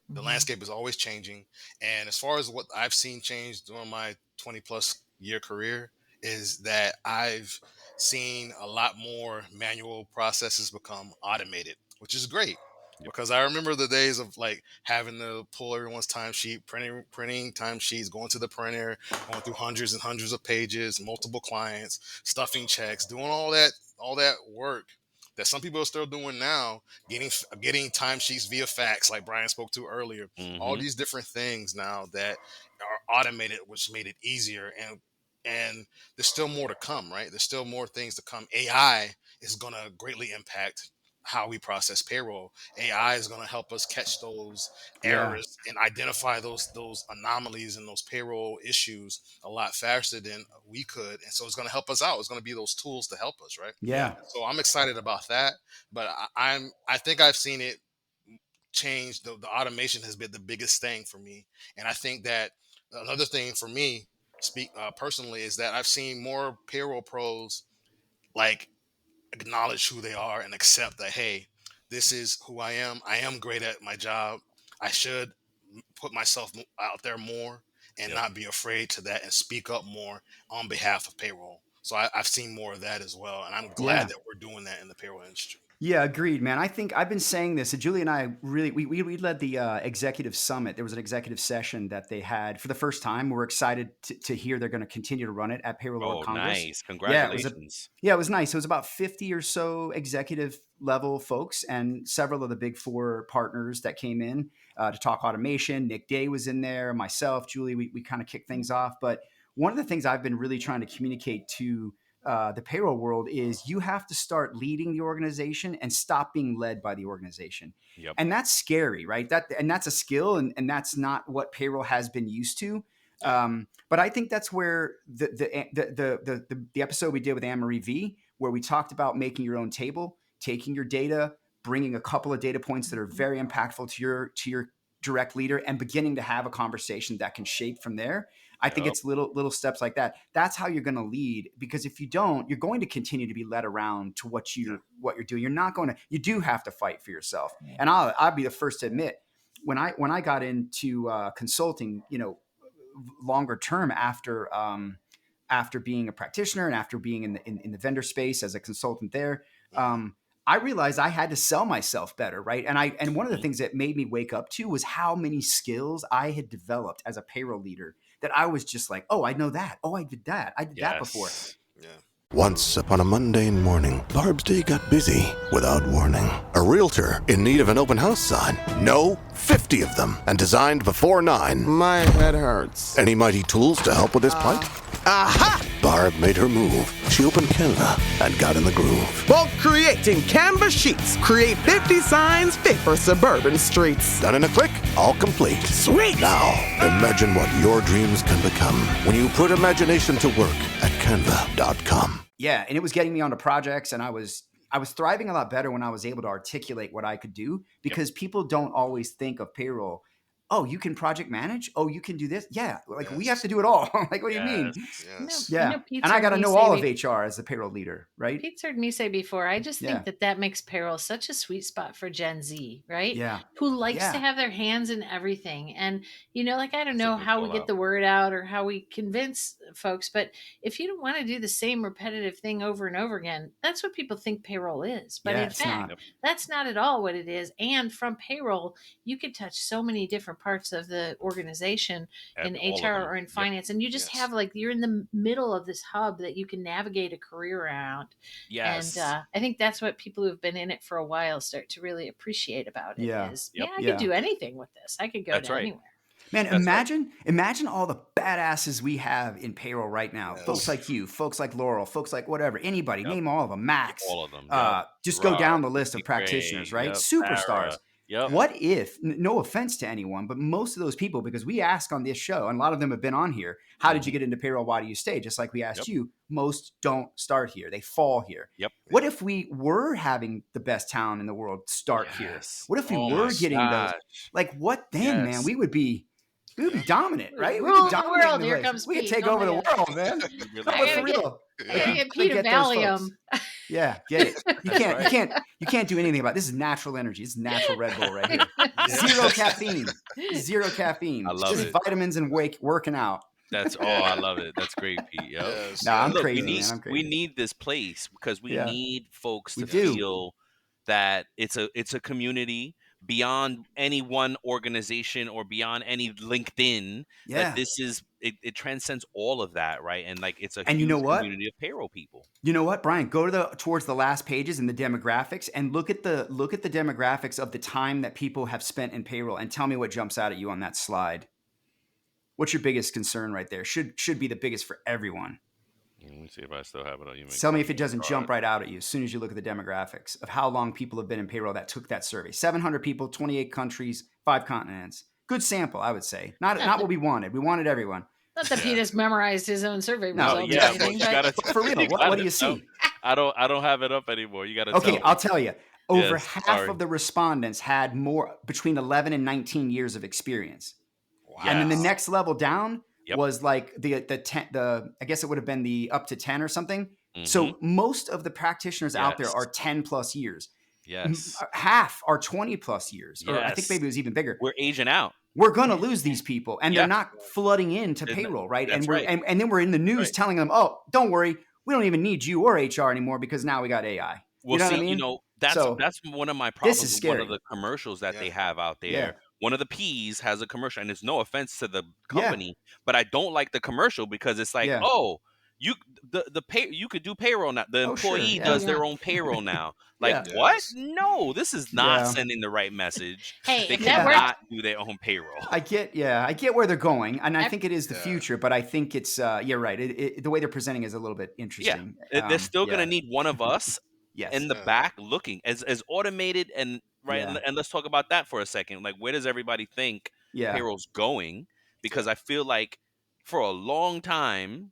Speaker 5: The landscape is always changing. And as far as what I've seen change during my 20 plus year career, is that I've seen a lot more manual processes become automated, which is great. Because I remember the days of like having to pull everyone's timesheet, printing timesheets, going to the printer, going through hundreds and hundreds of pages, multiple clients, stuffing checks, doing all that work that some people are still doing now, getting timesheets via fax, like Brian spoke to earlier. All these different things now that are automated, which made it easier. And there's still more to come, right? There's still more things to come. AI is going to greatly impact how we process payroll. AI is going to help us catch those errors and identify those anomalies and those payroll issues a lot faster than we could. And so it's going to help us out. It's going to be those tools to help us, right?
Speaker 3: Yeah.
Speaker 5: So I'm excited about that. But I think I've seen it change. The automation has been the biggest thing for me. And I think that another thing for me, personally, is that I've seen more payroll pros like acknowledge who they are and accept that, hey, this is who I am. I am great at my job. I should put myself out there more and not be afraid to that, and speak up more on behalf of payroll. So I've seen more of that as well. And I'm glad that we're doing that in the payroll industry.
Speaker 3: Yeah, agreed, man. I think I've been saying this. Julie and I really, we led the executive summit. There was an executive session that they had for the first time. We're excited to hear they're going to continue to run it at Payroll World Congress.
Speaker 2: Nice. Congratulations.
Speaker 3: Yeah, it was nice. It was about 50 or so executive level folks and several of the big 4 partners that came in to talk automation. Nick Day was in there, myself, Julie, we kind of kicked things off. But one of the things I've been really trying to communicate to the payroll world is you have to start leading the organization and stop being led by the organization.
Speaker 2: Yep.
Speaker 3: And that's scary, right? That's a skill, and that's not what payroll has been used to. But I think that's where the episode we did with Anne-Marie V, where we talked about making your own table, taking your data, bringing a couple of data points that are very impactful to your direct leader, and beginning to have a conversation that can shape from there. I think it's little steps like that. That's how you're going to lead, because if you don't, you're going to continue to be led around to what you're doing. You do have to fight for yourself. And I'll be the first to admit, when I got into consulting, longer term after being a practitioner and after being in the vendor space as a consultant there, I realized I had to sell myself better, right? And one of the things that made me wake up to was how many skills I had developed as a payroll leader that I was just like, oh, I know that. Oh, I did that. I did that before.
Speaker 5: Yeah.
Speaker 9: Once upon a mundane morning, Barb's day got busy without warning. A realtor in need of an open house sign. No, 50 of them, and designed before 9.
Speaker 10: My head hurts.
Speaker 9: Any mighty tools to help with his plight? Aha! Barb made her move. She opened Canva and got in the groove.
Speaker 10: Bulk creating Canva sheets. Create 50 signs fit for suburban streets.
Speaker 9: Done in a click, all complete.
Speaker 10: Sweet!
Speaker 9: Now, imagine what your dreams can become when you put imagination to work at canva.com.
Speaker 3: Yeah, and it was getting me onto projects, and I was thriving a lot better when I was able to articulate what I could do, because people don't always think of payroll. Oh, you can project manage? Oh, you can do this? Yeah, like we have to do it all. Like, what do you mean?
Speaker 5: Yes.
Speaker 3: Yeah, and I got to know all of HR as the payroll leader, right?
Speaker 4: Pete's heard me say before, I just think that makes payroll such a sweet spot for Gen Z, right?
Speaker 3: Yeah.
Speaker 4: Who likes to have their hands in everything. And, like, I don't know how we get the word out or how we convince folks, but if you don't want to do the same repetitive thing over and over again, that's what people think payroll is. But in fact, that's not at all what it is. And from payroll, you could touch so many different parts of the organization in HR or in finance. And you just have you're in the middle of this hub that you can navigate a career around.
Speaker 2: Yes.
Speaker 4: And I think that's what people who've been in it for a while start to really appreciate about it is, I could do anything with this. I could go anywhere.
Speaker 3: Man, imagine all the badasses we have in payroll right now. Yes. Folks like you, folks like Laurel, folks like whatever, anybody, name all of them, Max.
Speaker 2: All of them.
Speaker 3: Just go down the list of practitioners, right? Superstars. What if, no offense to anyone, but most of those people, because we ask on this show, and a lot of them have been on here, how did you get into payroll? Why do you stay? Just like we asked you, most don't start here. They fall here. What if we were having the best talent in the world start here? What if we were getting those? Like, what then, man? We would be dominant, right?
Speaker 4: Rule the world. Here comes
Speaker 3: we
Speaker 4: Pete.
Speaker 3: could take over the world, man.
Speaker 4: For real. Get Pete a Valium.
Speaker 3: Yeah, get it. You can't do anything about it. This is natural energy. This is natural Red Bull right here. Zero caffeine. Zero caffeine.
Speaker 2: I love
Speaker 3: just
Speaker 2: it.
Speaker 3: Vitamins and working out.
Speaker 2: That's I love it. That's great, Pete.
Speaker 3: No, I'm crazy. I'm crazy.
Speaker 2: We need this place because we need folks to feel that it's a community beyond any one organization or beyond any LinkedIn. That this is it transcends all of that, right? And like it's a huge community of payroll people.
Speaker 3: You know what, Brian? Go towards the last pages in the demographics and look at the demographics of the time that people have spent in payroll, and tell me what jumps out at you on that slide. What's your biggest concern right there? Should be the biggest for everyone.
Speaker 2: Let me see if I still have it on you.
Speaker 3: Tell me if it doesn't jump right out at you as soon as you look at the demographics of how long people have been in payroll that took that survey. 700 people, 28 countries, 5 continents. Good sample, I would say. Not what we wanted. We wanted everyone.
Speaker 4: Not that Pete has memorized his own survey results.
Speaker 2: No, anything,
Speaker 3: but for real, what do you see?
Speaker 2: I don't have it up anymore. You got to.
Speaker 3: Okay, I'll tell you. Over half of the respondents had more between 11 and 19 years of experience. Wow. And then the next level down was like the 10, I guess it would have been the up to 10 or something. Mm-hmm. So most of the practitioners out there are 10 plus years.
Speaker 2: Yes.
Speaker 3: Half are 20 plus years. Or I think maybe it was even bigger.
Speaker 2: We're aging out.
Speaker 3: We're going to lose these people, and they're not flooding into payroll, right? And and then we're in the news telling them, "Oh, don't worry, we don't even need you or HR anymore because now we got AI."
Speaker 2: Well,
Speaker 3: you know what I mean?
Speaker 2: That's one of my problems.
Speaker 3: This is scary.
Speaker 2: One of the commercials that they have out there. Yeah. One of the P's has a commercial, and it's no offense to the company, but I don't like the commercial because it's like, oh, you could do payroll now. The employee does their own payroll now. Like what? No, this is not sending the right message.
Speaker 4: Hey,
Speaker 2: they cannot do their own payroll.
Speaker 3: I get where they're going, and I think it is the future. But I think it's you're right. The way they're presenting is a little bit interesting.
Speaker 2: Yeah, they're still going to need one of us in the back looking as automated and. Right. Yeah. And let's talk about that for a second. Like, where does everybody think payroll's going? Because I feel like for a long time,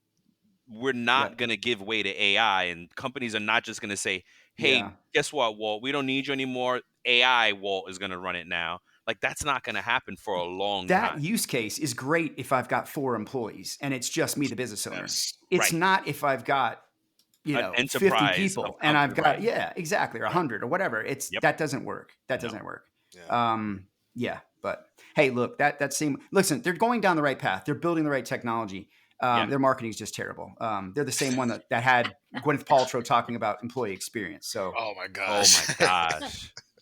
Speaker 2: we're not going to give way to AI, and companies are not just going to say, hey, guess what, Walt? We don't need you anymore. AI, Walt, is going to run it now. Like, that's not going to happen for a long time.
Speaker 3: That use case is great if I've got 4 employees and it's just me, the business owner. It's not if I've got 50 people and I've got, exactly. Or 100 or whatever. That doesn't work. That doesn't work. But hey, look, listen, they're going down the right path. They're building the right technology. Their marketing is just terrible. They're the same one that had Gwyneth Paltrow talking about employee experience. So,
Speaker 5: oh my gosh.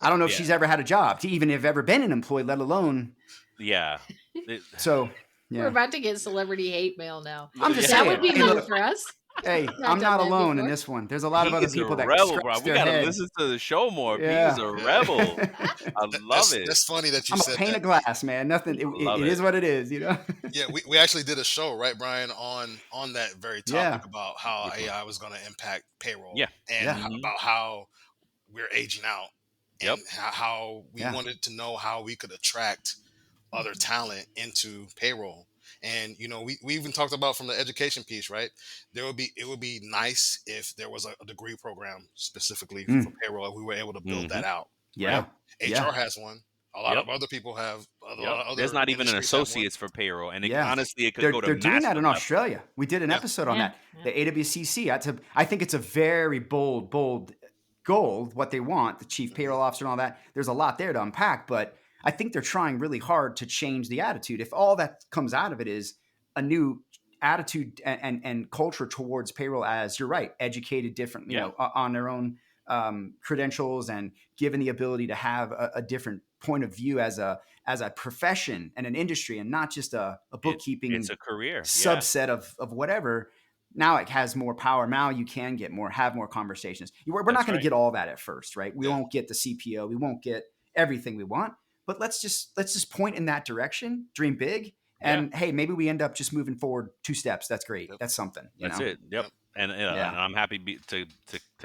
Speaker 3: I don't know if she's ever had a job to even have ever been an employee, let alone.
Speaker 2: Yeah.
Speaker 3: So
Speaker 4: we're about to get celebrity hate mail now.
Speaker 3: I'm just saying.
Speaker 4: That would be new for us.
Speaker 3: Hey, I'm not alone in this one. There's a lot of other people that
Speaker 2: rebel, bro.
Speaker 3: scratch
Speaker 2: We
Speaker 3: their
Speaker 2: gotta
Speaker 3: head.
Speaker 2: listen to the show more.
Speaker 3: Yeah.
Speaker 2: Pete is a rebel. I love it.
Speaker 5: That's funny that you
Speaker 3: I'm
Speaker 5: said
Speaker 3: a pane
Speaker 5: that.
Speaker 3: of glass, man. Nothing. It is what it is, you know.
Speaker 5: Yeah, we actually did a show, right, Brian, on that very topic
Speaker 3: Yeah.
Speaker 5: about how AI was going to impact payroll
Speaker 2: Yeah.
Speaker 5: and
Speaker 3: Yeah.
Speaker 5: about how we're aging out
Speaker 2: Yep.
Speaker 5: and how we
Speaker 3: Yeah.
Speaker 5: wanted to know how we could attract other talent into payroll. And we even talked about from the education piece, right? It would be nice if there was a degree program specifically for payroll, if we were able to build that out.
Speaker 3: Yeah.
Speaker 5: Right? HR has one. A lot of other people have. A lot of other
Speaker 2: There's not even an
Speaker 5: industries have one.
Speaker 2: associates for payroll, and
Speaker 3: Yeah.
Speaker 2: honestly, it could go to
Speaker 3: They're doing that
Speaker 2: master
Speaker 3: in
Speaker 2: level.
Speaker 3: Australia. We did an episode on that.
Speaker 4: Yeah.
Speaker 3: The AWCC. I think it's a very bold goal, what they want, the chief payroll officer and all that. There's a lot there to unpack, but I think they're trying really hard to change the attitude. If all that comes out of it is a new attitude and culture towards payroll, as you're right, educated differently, on their own credentials and given the ability to have a different point of view as a profession and an industry, and not just a bookkeeping
Speaker 2: It's a career
Speaker 3: subset of whatever. Now it has more power. Now you can have more conversations. We're not going to get all that at first, right? We won't get the CPO. We won't get everything we want, but let's just point in that direction, dream big. And hey, maybe we end up just moving forward 2 steps. That's great. That's something.
Speaker 2: That's it. Yep. And I'm happy to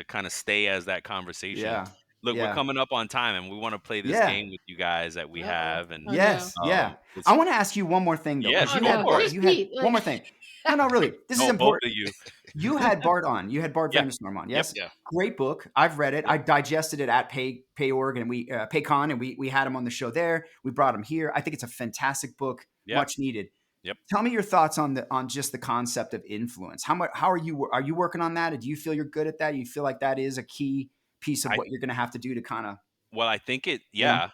Speaker 2: kind of stay as that conversation.
Speaker 3: Yeah.
Speaker 2: Look, we're coming up on time, and we want to play this game with you guys that we have. And
Speaker 3: yes, I want to ask you one more thing though.
Speaker 2: Yeah,
Speaker 3: you had one more thing. No, really. This is important.
Speaker 2: Both of you.
Speaker 3: You had Bart on. You had Bart Vanderstorm on. Yes.
Speaker 5: Yep.
Speaker 3: Great book. I've read it. I digested it at Payorg and PayCon, and we had him on the show there. We brought him here. I think it's a fantastic book, much needed.
Speaker 2: Yep.
Speaker 3: Tell me your thoughts on just the concept of influence. How are you working on that? Do you feel you're good at that? Do you feel like that is a key piece of what you're going to have to do to kind of?
Speaker 2: Well, I think yes.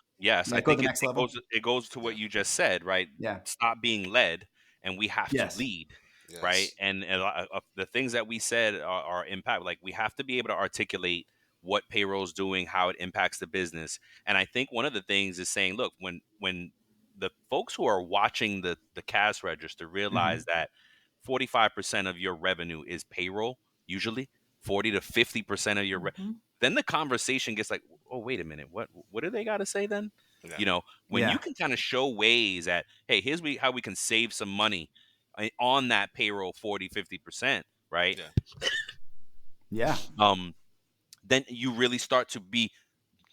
Speaker 2: I think it goes to what you just said, right?
Speaker 3: Yeah.
Speaker 2: Stop being led, and we have to lead.
Speaker 5: Yes.
Speaker 2: Right. And a lot of the things that we said are impact. Like, we have to be able to articulate what payroll is doing, how it impacts the business. And I think one of the things is saying, look, when the folks who are watching the cash register realize that 45% of your revenue is payroll, usually 40 to 50% of your then the conversation gets like, oh, wait a minute, what do they got to say then? Yeah. When you can kind of show ways that, hey, here's how we can save some money on that payroll, 40, 50%, right?
Speaker 3: Yeah.
Speaker 2: Then you really start to be,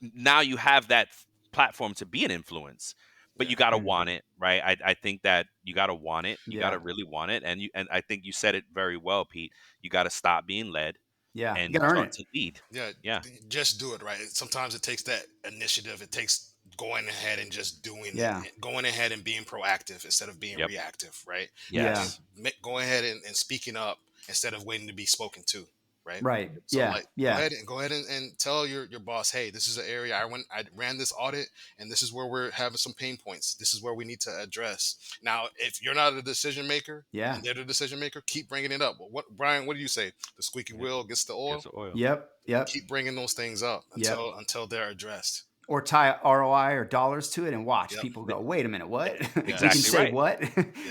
Speaker 2: now you have that platform to be an influence, but you got to want it, right? I think that you got to want it. You got to really want it. And I think you said it very well, Pete. You got to stop being led.
Speaker 3: Yeah.
Speaker 2: And
Speaker 3: you got to earn it.
Speaker 2: To lead.
Speaker 5: Yeah. Just do it, right? Sometimes it takes that initiative. It takes going ahead and just doing it, going ahead and being proactive instead of being reactive, right? Go ahead and speaking up instead of waiting to be spoken to, right?
Speaker 3: Right.
Speaker 5: So go ahead and tell your boss, hey, this is an area I ran this audit, and this is where we're having some pain points. This is where we need to address. Now, if you're not a decision maker, and they're the decision maker, keep bringing it up. Brian, what do you say? The squeaky wheel gets the oil.
Speaker 3: Yep.
Speaker 5: Keep bringing those things up until they're addressed.
Speaker 3: Or tie ROI or dollars to it and watch people go, wait a minute, what?
Speaker 2: Exactly.
Speaker 3: You can say what?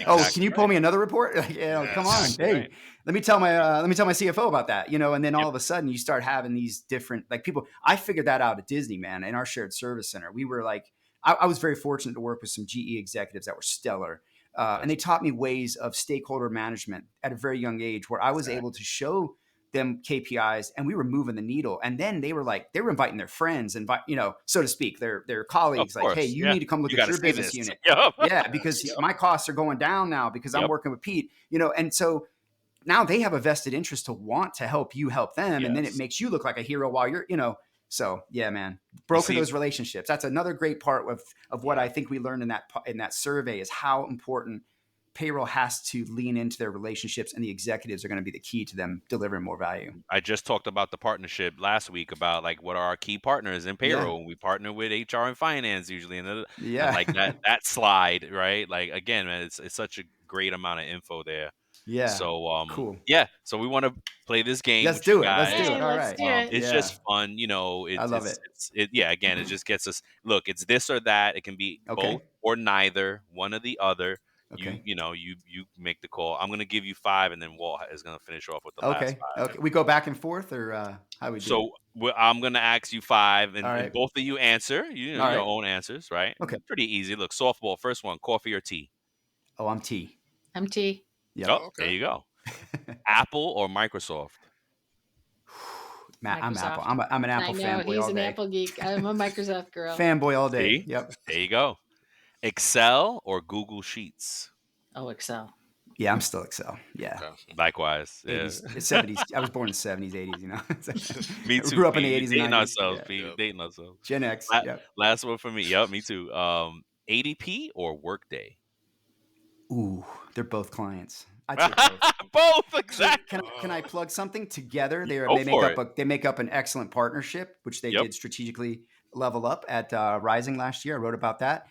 Speaker 3: Oh, can you pull me another report? Come on. Hey, let me tell my CFO about that, and then all of a sudden you start having these different, like, people. I figured that out at Disney, man, in our shared service center. We were like, I was very fortunate to work with some GE executives that were stellar. And they taught me ways of stakeholder management at a very young age, where I was able to show them KPIs, and we were moving the needle. And then they were inviting their friends and, so to speak, their colleagues, like, hey, you need to come look at your business unit. Because my costs are going down now because I'm working with Pete, and so now they have a vested interest to want to help you help them. And then it makes you look like a hero while you're, so yeah, man, broker those relationships. That's another great part of what I think we learned in that survey, is how important payroll has to lean into their relationships, and the executives are going to be the key to them delivering more value.
Speaker 2: I just talked about the partnership last week about, like, what are our key partners in payroll. We partner with HR and finance usually. And like that slide, right? Like, again, man, it's such a great amount of info there.
Speaker 3: Yeah.
Speaker 2: So
Speaker 3: cool.
Speaker 2: Yeah. So we want to play this game.
Speaker 3: Let's do it.
Speaker 4: All right.
Speaker 2: It's just fun,
Speaker 3: I love it.
Speaker 2: Again, it just gets us. Look, it's this or that. It can be both or neither, one or the other.
Speaker 3: Okay.
Speaker 2: You make the call. I'm gonna give you 5, and then Walt is gonna finish off with the last
Speaker 3: Okay.
Speaker 2: 5.
Speaker 3: Okay. We go back and forth, or how we do it?
Speaker 2: So I'm gonna ask you 5,
Speaker 3: All
Speaker 2: and
Speaker 3: right.
Speaker 2: both of you answer.
Speaker 3: All
Speaker 2: Your
Speaker 3: right.
Speaker 2: own answers, right?
Speaker 3: Okay.
Speaker 2: Pretty easy. Look, softball. First one: coffee or tea?
Speaker 3: Oh, I'm T.
Speaker 4: I'm T.
Speaker 3: Yep.
Speaker 2: Oh, there you go. Apple or Microsoft?
Speaker 3: I'm Apple.
Speaker 4: Microsoft.
Speaker 3: I'm an
Speaker 4: I
Speaker 3: Apple
Speaker 4: know
Speaker 3: fanboy
Speaker 4: he's
Speaker 3: all
Speaker 4: an
Speaker 3: day.
Speaker 4: Apple geek. I'm a Microsoft girl.
Speaker 3: Fanboy all day.
Speaker 2: See?
Speaker 3: Yep.
Speaker 2: There you go. Excel or Google Sheets?
Speaker 4: Oh, Excel.
Speaker 3: Yeah, I'm still Excel. Yeah.
Speaker 5: Okay.
Speaker 2: Likewise.
Speaker 3: 80s, 70s. I was born in the 70s, 80s,
Speaker 2: Me
Speaker 3: I
Speaker 2: too.
Speaker 3: grew up in the
Speaker 2: Pete.
Speaker 3: 80s and
Speaker 2: Dating
Speaker 3: 90s.
Speaker 2: ourselves,
Speaker 3: Yeah.
Speaker 2: Pete.
Speaker 5: Yep.
Speaker 2: Dating ourselves.
Speaker 3: Gen X. Yep.
Speaker 2: Last one for me. Yep, me too. ADP or Workday?
Speaker 3: Ooh, they're both clients. I'd say both.
Speaker 2: Both, exactly.
Speaker 3: Can I plug something together?
Speaker 2: Go for it.
Speaker 3: They make up an excellent partnership, which they
Speaker 2: Yep.
Speaker 3: did strategically level up at Rising last year. I wrote about that.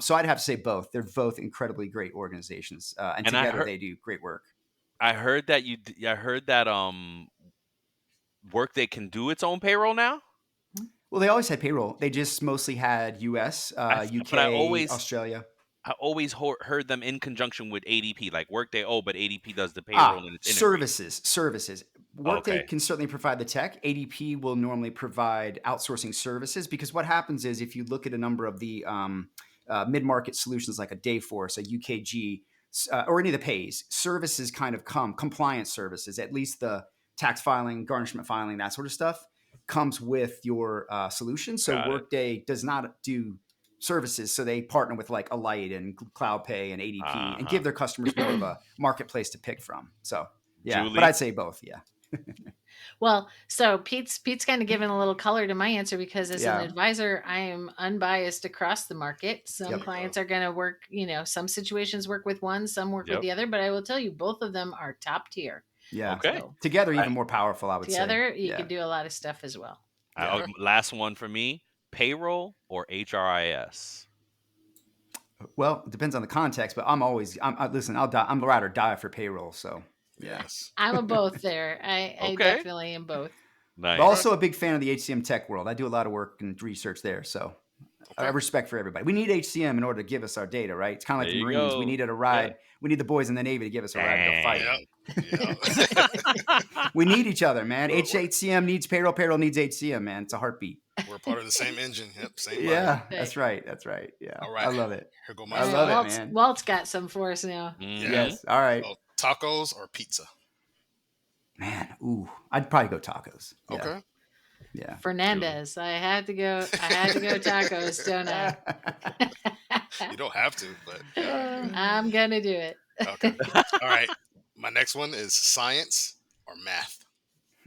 Speaker 3: So I'd have to say both. They're both incredibly great organizations, and together they do great work.
Speaker 2: I heard that Workday can do its own payroll now.
Speaker 3: Well, they always had payroll. They just mostly had U.S., UK, Australia.
Speaker 2: I always heard them in conjunction with ADP, like Workday. Oh, but ADP does the payroll and it's integrated.
Speaker 3: Services. Workday can certainly provide the tech. ADP will normally provide outsourcing services, because what happens is, if you look at a number of the mid-market solutions like a Dayforce, a UKG, or any of the pays, services kind of compliance services, at least the tax filing, garnishment filing, that sort of stuff comes with your solution. So Workday does not do services, so they partner with like Alight and CloudPay and ADP and give their customers more of a marketplace to pick from. So yeah,
Speaker 2: Julie?
Speaker 3: but I'd say both. Yeah.
Speaker 4: Well, so Pete's kind of given a little color to my answer, because as an advisor, I am unbiased across the market. Some clients are going to work, some situations work with one, some work with the other, but I will tell you, both of them are top tier.
Speaker 3: Yeah.
Speaker 2: Okay.
Speaker 3: So, together, even more powerful, I would say.
Speaker 4: Together, you can do a lot of stuff as well.
Speaker 2: Last one for me: payroll or HRIS?
Speaker 3: Well, it depends on the context, but listen, I'll die. I'm ride or die for payroll. So
Speaker 5: yes,
Speaker 4: I'm a both there. I definitely am both.
Speaker 2: Nice.
Speaker 3: But also a big fan of the HCM tech world. I do a lot of work and research there. So I have respect for everybody. We need HCM in order to give us our data, right? It's kind of like the Marines. We needed a ride. Yeah. We need the boys in the Navy to give us a ride to go fight.
Speaker 5: Yep.
Speaker 3: We need each other, man. HCM needs payroll. Payroll needs HCM, man. It's a heartbeat.
Speaker 5: We're part of the same engine. Yep, same.
Speaker 3: Yeah, that's right. That's right. Yeah.
Speaker 5: All right.
Speaker 3: I love it.
Speaker 5: Here go
Speaker 3: I love it, man.
Speaker 4: Walt's got some for us now.
Speaker 5: Mm-hmm.
Speaker 3: Yes. All right.
Speaker 5: So, tacos or pizza?
Speaker 3: Man, I'd probably go tacos. Yeah.
Speaker 5: Okay.
Speaker 3: Yeah.
Speaker 4: Fernandez. I had to go tacos, don't I?
Speaker 5: You don't have to, but
Speaker 4: I'm gonna do it.
Speaker 5: Okay. All right. My next one is science or math.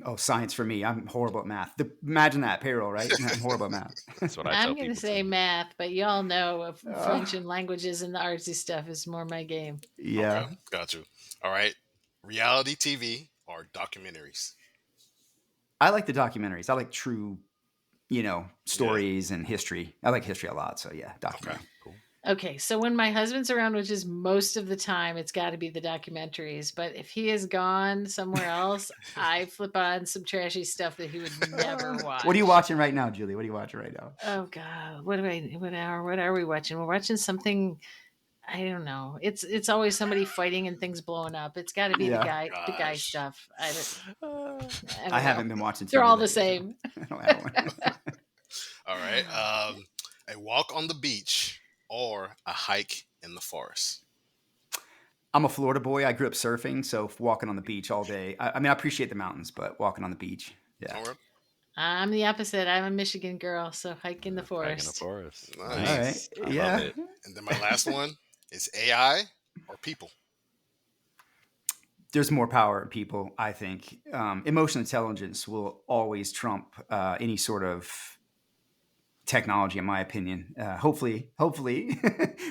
Speaker 3: Oh, science for me. I'm horrible at math. Imagine that, payroll, right? I'm horrible at math.
Speaker 2: That's what I'm
Speaker 4: going to say math, but y'all know French and languages and the artsy stuff is more my game.
Speaker 3: Yeah.
Speaker 5: Okay, got you. All right. Reality TV or documentaries?
Speaker 3: I like the documentaries. I like true, stories and history. I like history a lot. So yeah, documentary.
Speaker 5: Okay, cool.
Speaker 4: Okay, so when my husband's around, which is most of the time, it's got to be the documentaries. But if he is gone somewhere else, I flip on some trashy stuff that he would never watch.
Speaker 3: What are you watching right now, Julie? What are you watching right now?
Speaker 4: Oh God, what are we watching? We're watching something. I don't know. It's always somebody fighting and things blowing up. It's got to be the guy stuff.
Speaker 3: I haven't been watching.
Speaker 4: They're all the same.
Speaker 3: I don't have one.
Speaker 5: All right. A walk on the beach or a hike in the forest?
Speaker 3: I'm a Florida boy. I grew up surfing, so walking on the beach all day. I mean, I appreciate the mountains, but walking on the beach, yeah.
Speaker 5: All right.
Speaker 4: I'm the opposite. I'm a Michigan girl, so hike in the forest.
Speaker 2: Hike in the forest.
Speaker 5: Nice.
Speaker 3: All right. Yeah.
Speaker 5: And then my last one is AI or people?
Speaker 3: There's more power in people, I think. Emotional intelligence will always trump any sort of technology, in my opinion. Hopefully.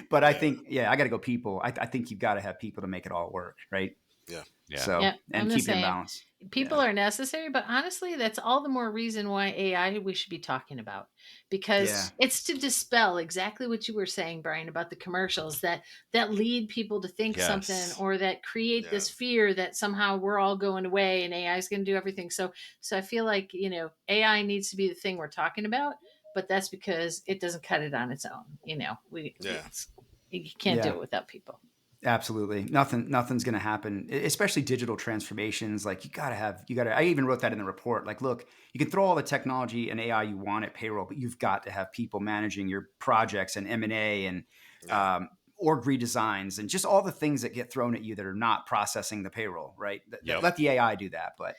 Speaker 3: But I think, I got to go people. I think you've got to have people to make it all work, right?
Speaker 5: Yeah.
Speaker 3: So, and keep it in balance.
Speaker 4: People are necessary, but honestly, that's all the more reason why AI we should be talking about, because it's to dispel exactly what you were saying, Brian, about the commercials that lead people to think something, or that create this fear that somehow we're all going away and AI is going to do everything. So I feel like, AI needs to be the thing we're talking about, but that's because it doesn't cut it on its own. You can't do it without people.
Speaker 3: Absolutely. Nothing's going to happen, especially digital transformations. Like I even wrote that in the report. Like, look, you can throw all the technology and AI you want at payroll, but you've got to have people managing your projects and M&A and org redesigns and just all the things that get thrown at you that are not processing the payroll, right? Let the AI do that. But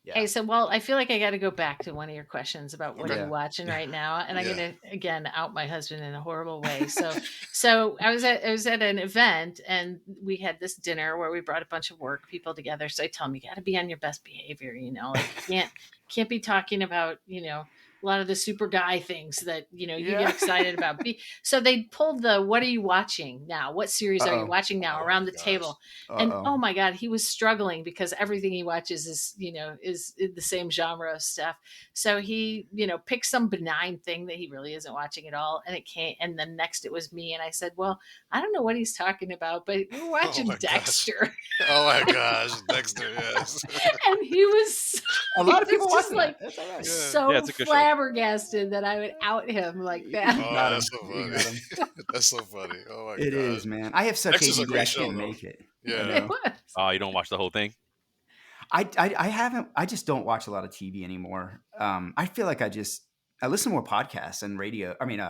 Speaker 4: yeah. Hey, so I feel like I got to go back to one of your questions about what are you watching right now, and I'm gonna again out my husband in a horrible way. So I was at an event and we had this dinner where we brought a bunch of work people together. So I tell him, you got to be on your best behavior, like you can't be talking about a lot of the super guy things that you get excited about. So they pulled the "What are you watching now? What series are you watching now?" around the table, and oh my god, he was struggling because everything he watches is is the same genre of stuff. So he picked some benign thing that he really isn't watching at all, and it came. And then next it was me, and I said, "Well, I don't know what he's talking about, but we're watching Dexter."
Speaker 5: Oh my gosh, Dexter! Yes,
Speaker 3: and he was a lot of people watching
Speaker 4: like so flabbergasted that I would out him like that.
Speaker 5: Oh, that's so funny. That's so funny. Oh my god,
Speaker 3: it is, man. I have such ADD, I can't make it.
Speaker 5: Yeah.
Speaker 2: Oh, you don't watch the whole thing?
Speaker 3: I haven't. I just don't watch a lot of TV anymore. I feel like I listen to more podcasts and radio. I mean,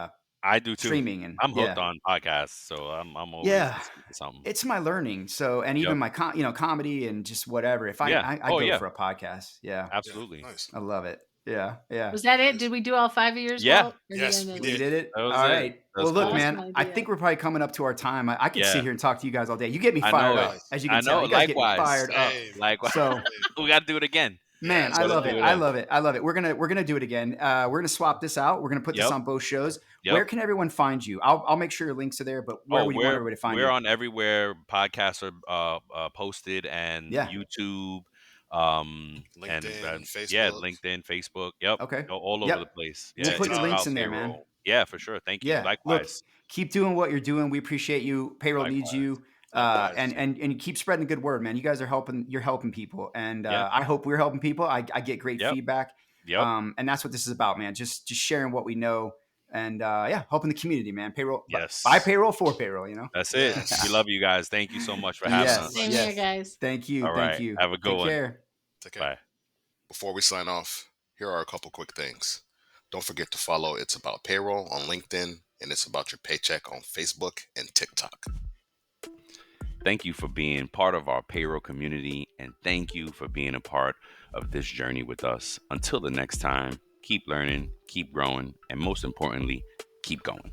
Speaker 2: I do too.
Speaker 3: Streaming and
Speaker 2: I'm hooked on podcasts, so I'm always listening to something.
Speaker 3: It's my learning. So and even my comedy and just whatever. If I go for a podcast,
Speaker 2: absolutely.
Speaker 5: Yeah, nice.
Speaker 3: I love it. Yeah.
Speaker 4: Was that it? Did we do all 5 of yours?
Speaker 2: Yeah.
Speaker 5: Yes, we
Speaker 3: did it.
Speaker 2: All
Speaker 3: right. Well, look, man, I think we're probably coming up to our time. I could sit here and talk to you guys all day. You get me fired up, as you can tell. You guys get me fired up.
Speaker 2: Likewise.
Speaker 3: So
Speaker 2: we got to do it again.
Speaker 3: Man, I love it. I love it. I love it. We're gonna do it again. We're gonna swap this out. We're gonna put this on both shows. Where can everyone find you? I'll make sure your links are there. But where would you want everybody to find you?
Speaker 2: We're on everywhere podcasts are posted, and YouTube,
Speaker 5: LinkedIn,
Speaker 2: and
Speaker 5: Facebook.
Speaker 2: LinkedIn, Facebook. Yep.
Speaker 3: Okay.
Speaker 2: All over the place.
Speaker 3: We'll put your links in there, man.
Speaker 2: Yeah, for sure. Thank you.
Speaker 3: Yeah.
Speaker 2: Likewise.
Speaker 3: Look, keep doing what you're doing. We appreciate you. Payroll needs you. And you keep spreading the good word, man. You guys are helping. You're helping people, and I hope we're helping people. I get great feedback. And that's what this is about, man. Just sharing what we know, and helping the community, man. Payroll.
Speaker 2: Yes.
Speaker 3: By payroll, for payroll.
Speaker 2: That's it. We love you guys. Thank you so much for having us.
Speaker 4: Same here, guys.
Speaker 3: Thank you.
Speaker 2: All
Speaker 3: Thank
Speaker 2: right.
Speaker 3: you.
Speaker 2: Have a good one.
Speaker 5: Take care.
Speaker 2: Bye.
Speaker 5: Before we sign off, here are a couple quick things. Don't forget to follow It's About Payroll on LinkedIn, and It's About Your Paycheck on Facebook and TikTok.
Speaker 2: Thank you for being part of our payroll community, and thank you for being a part of this journey with us. Until the next time, keep learning, keep growing, and most importantly, keep going.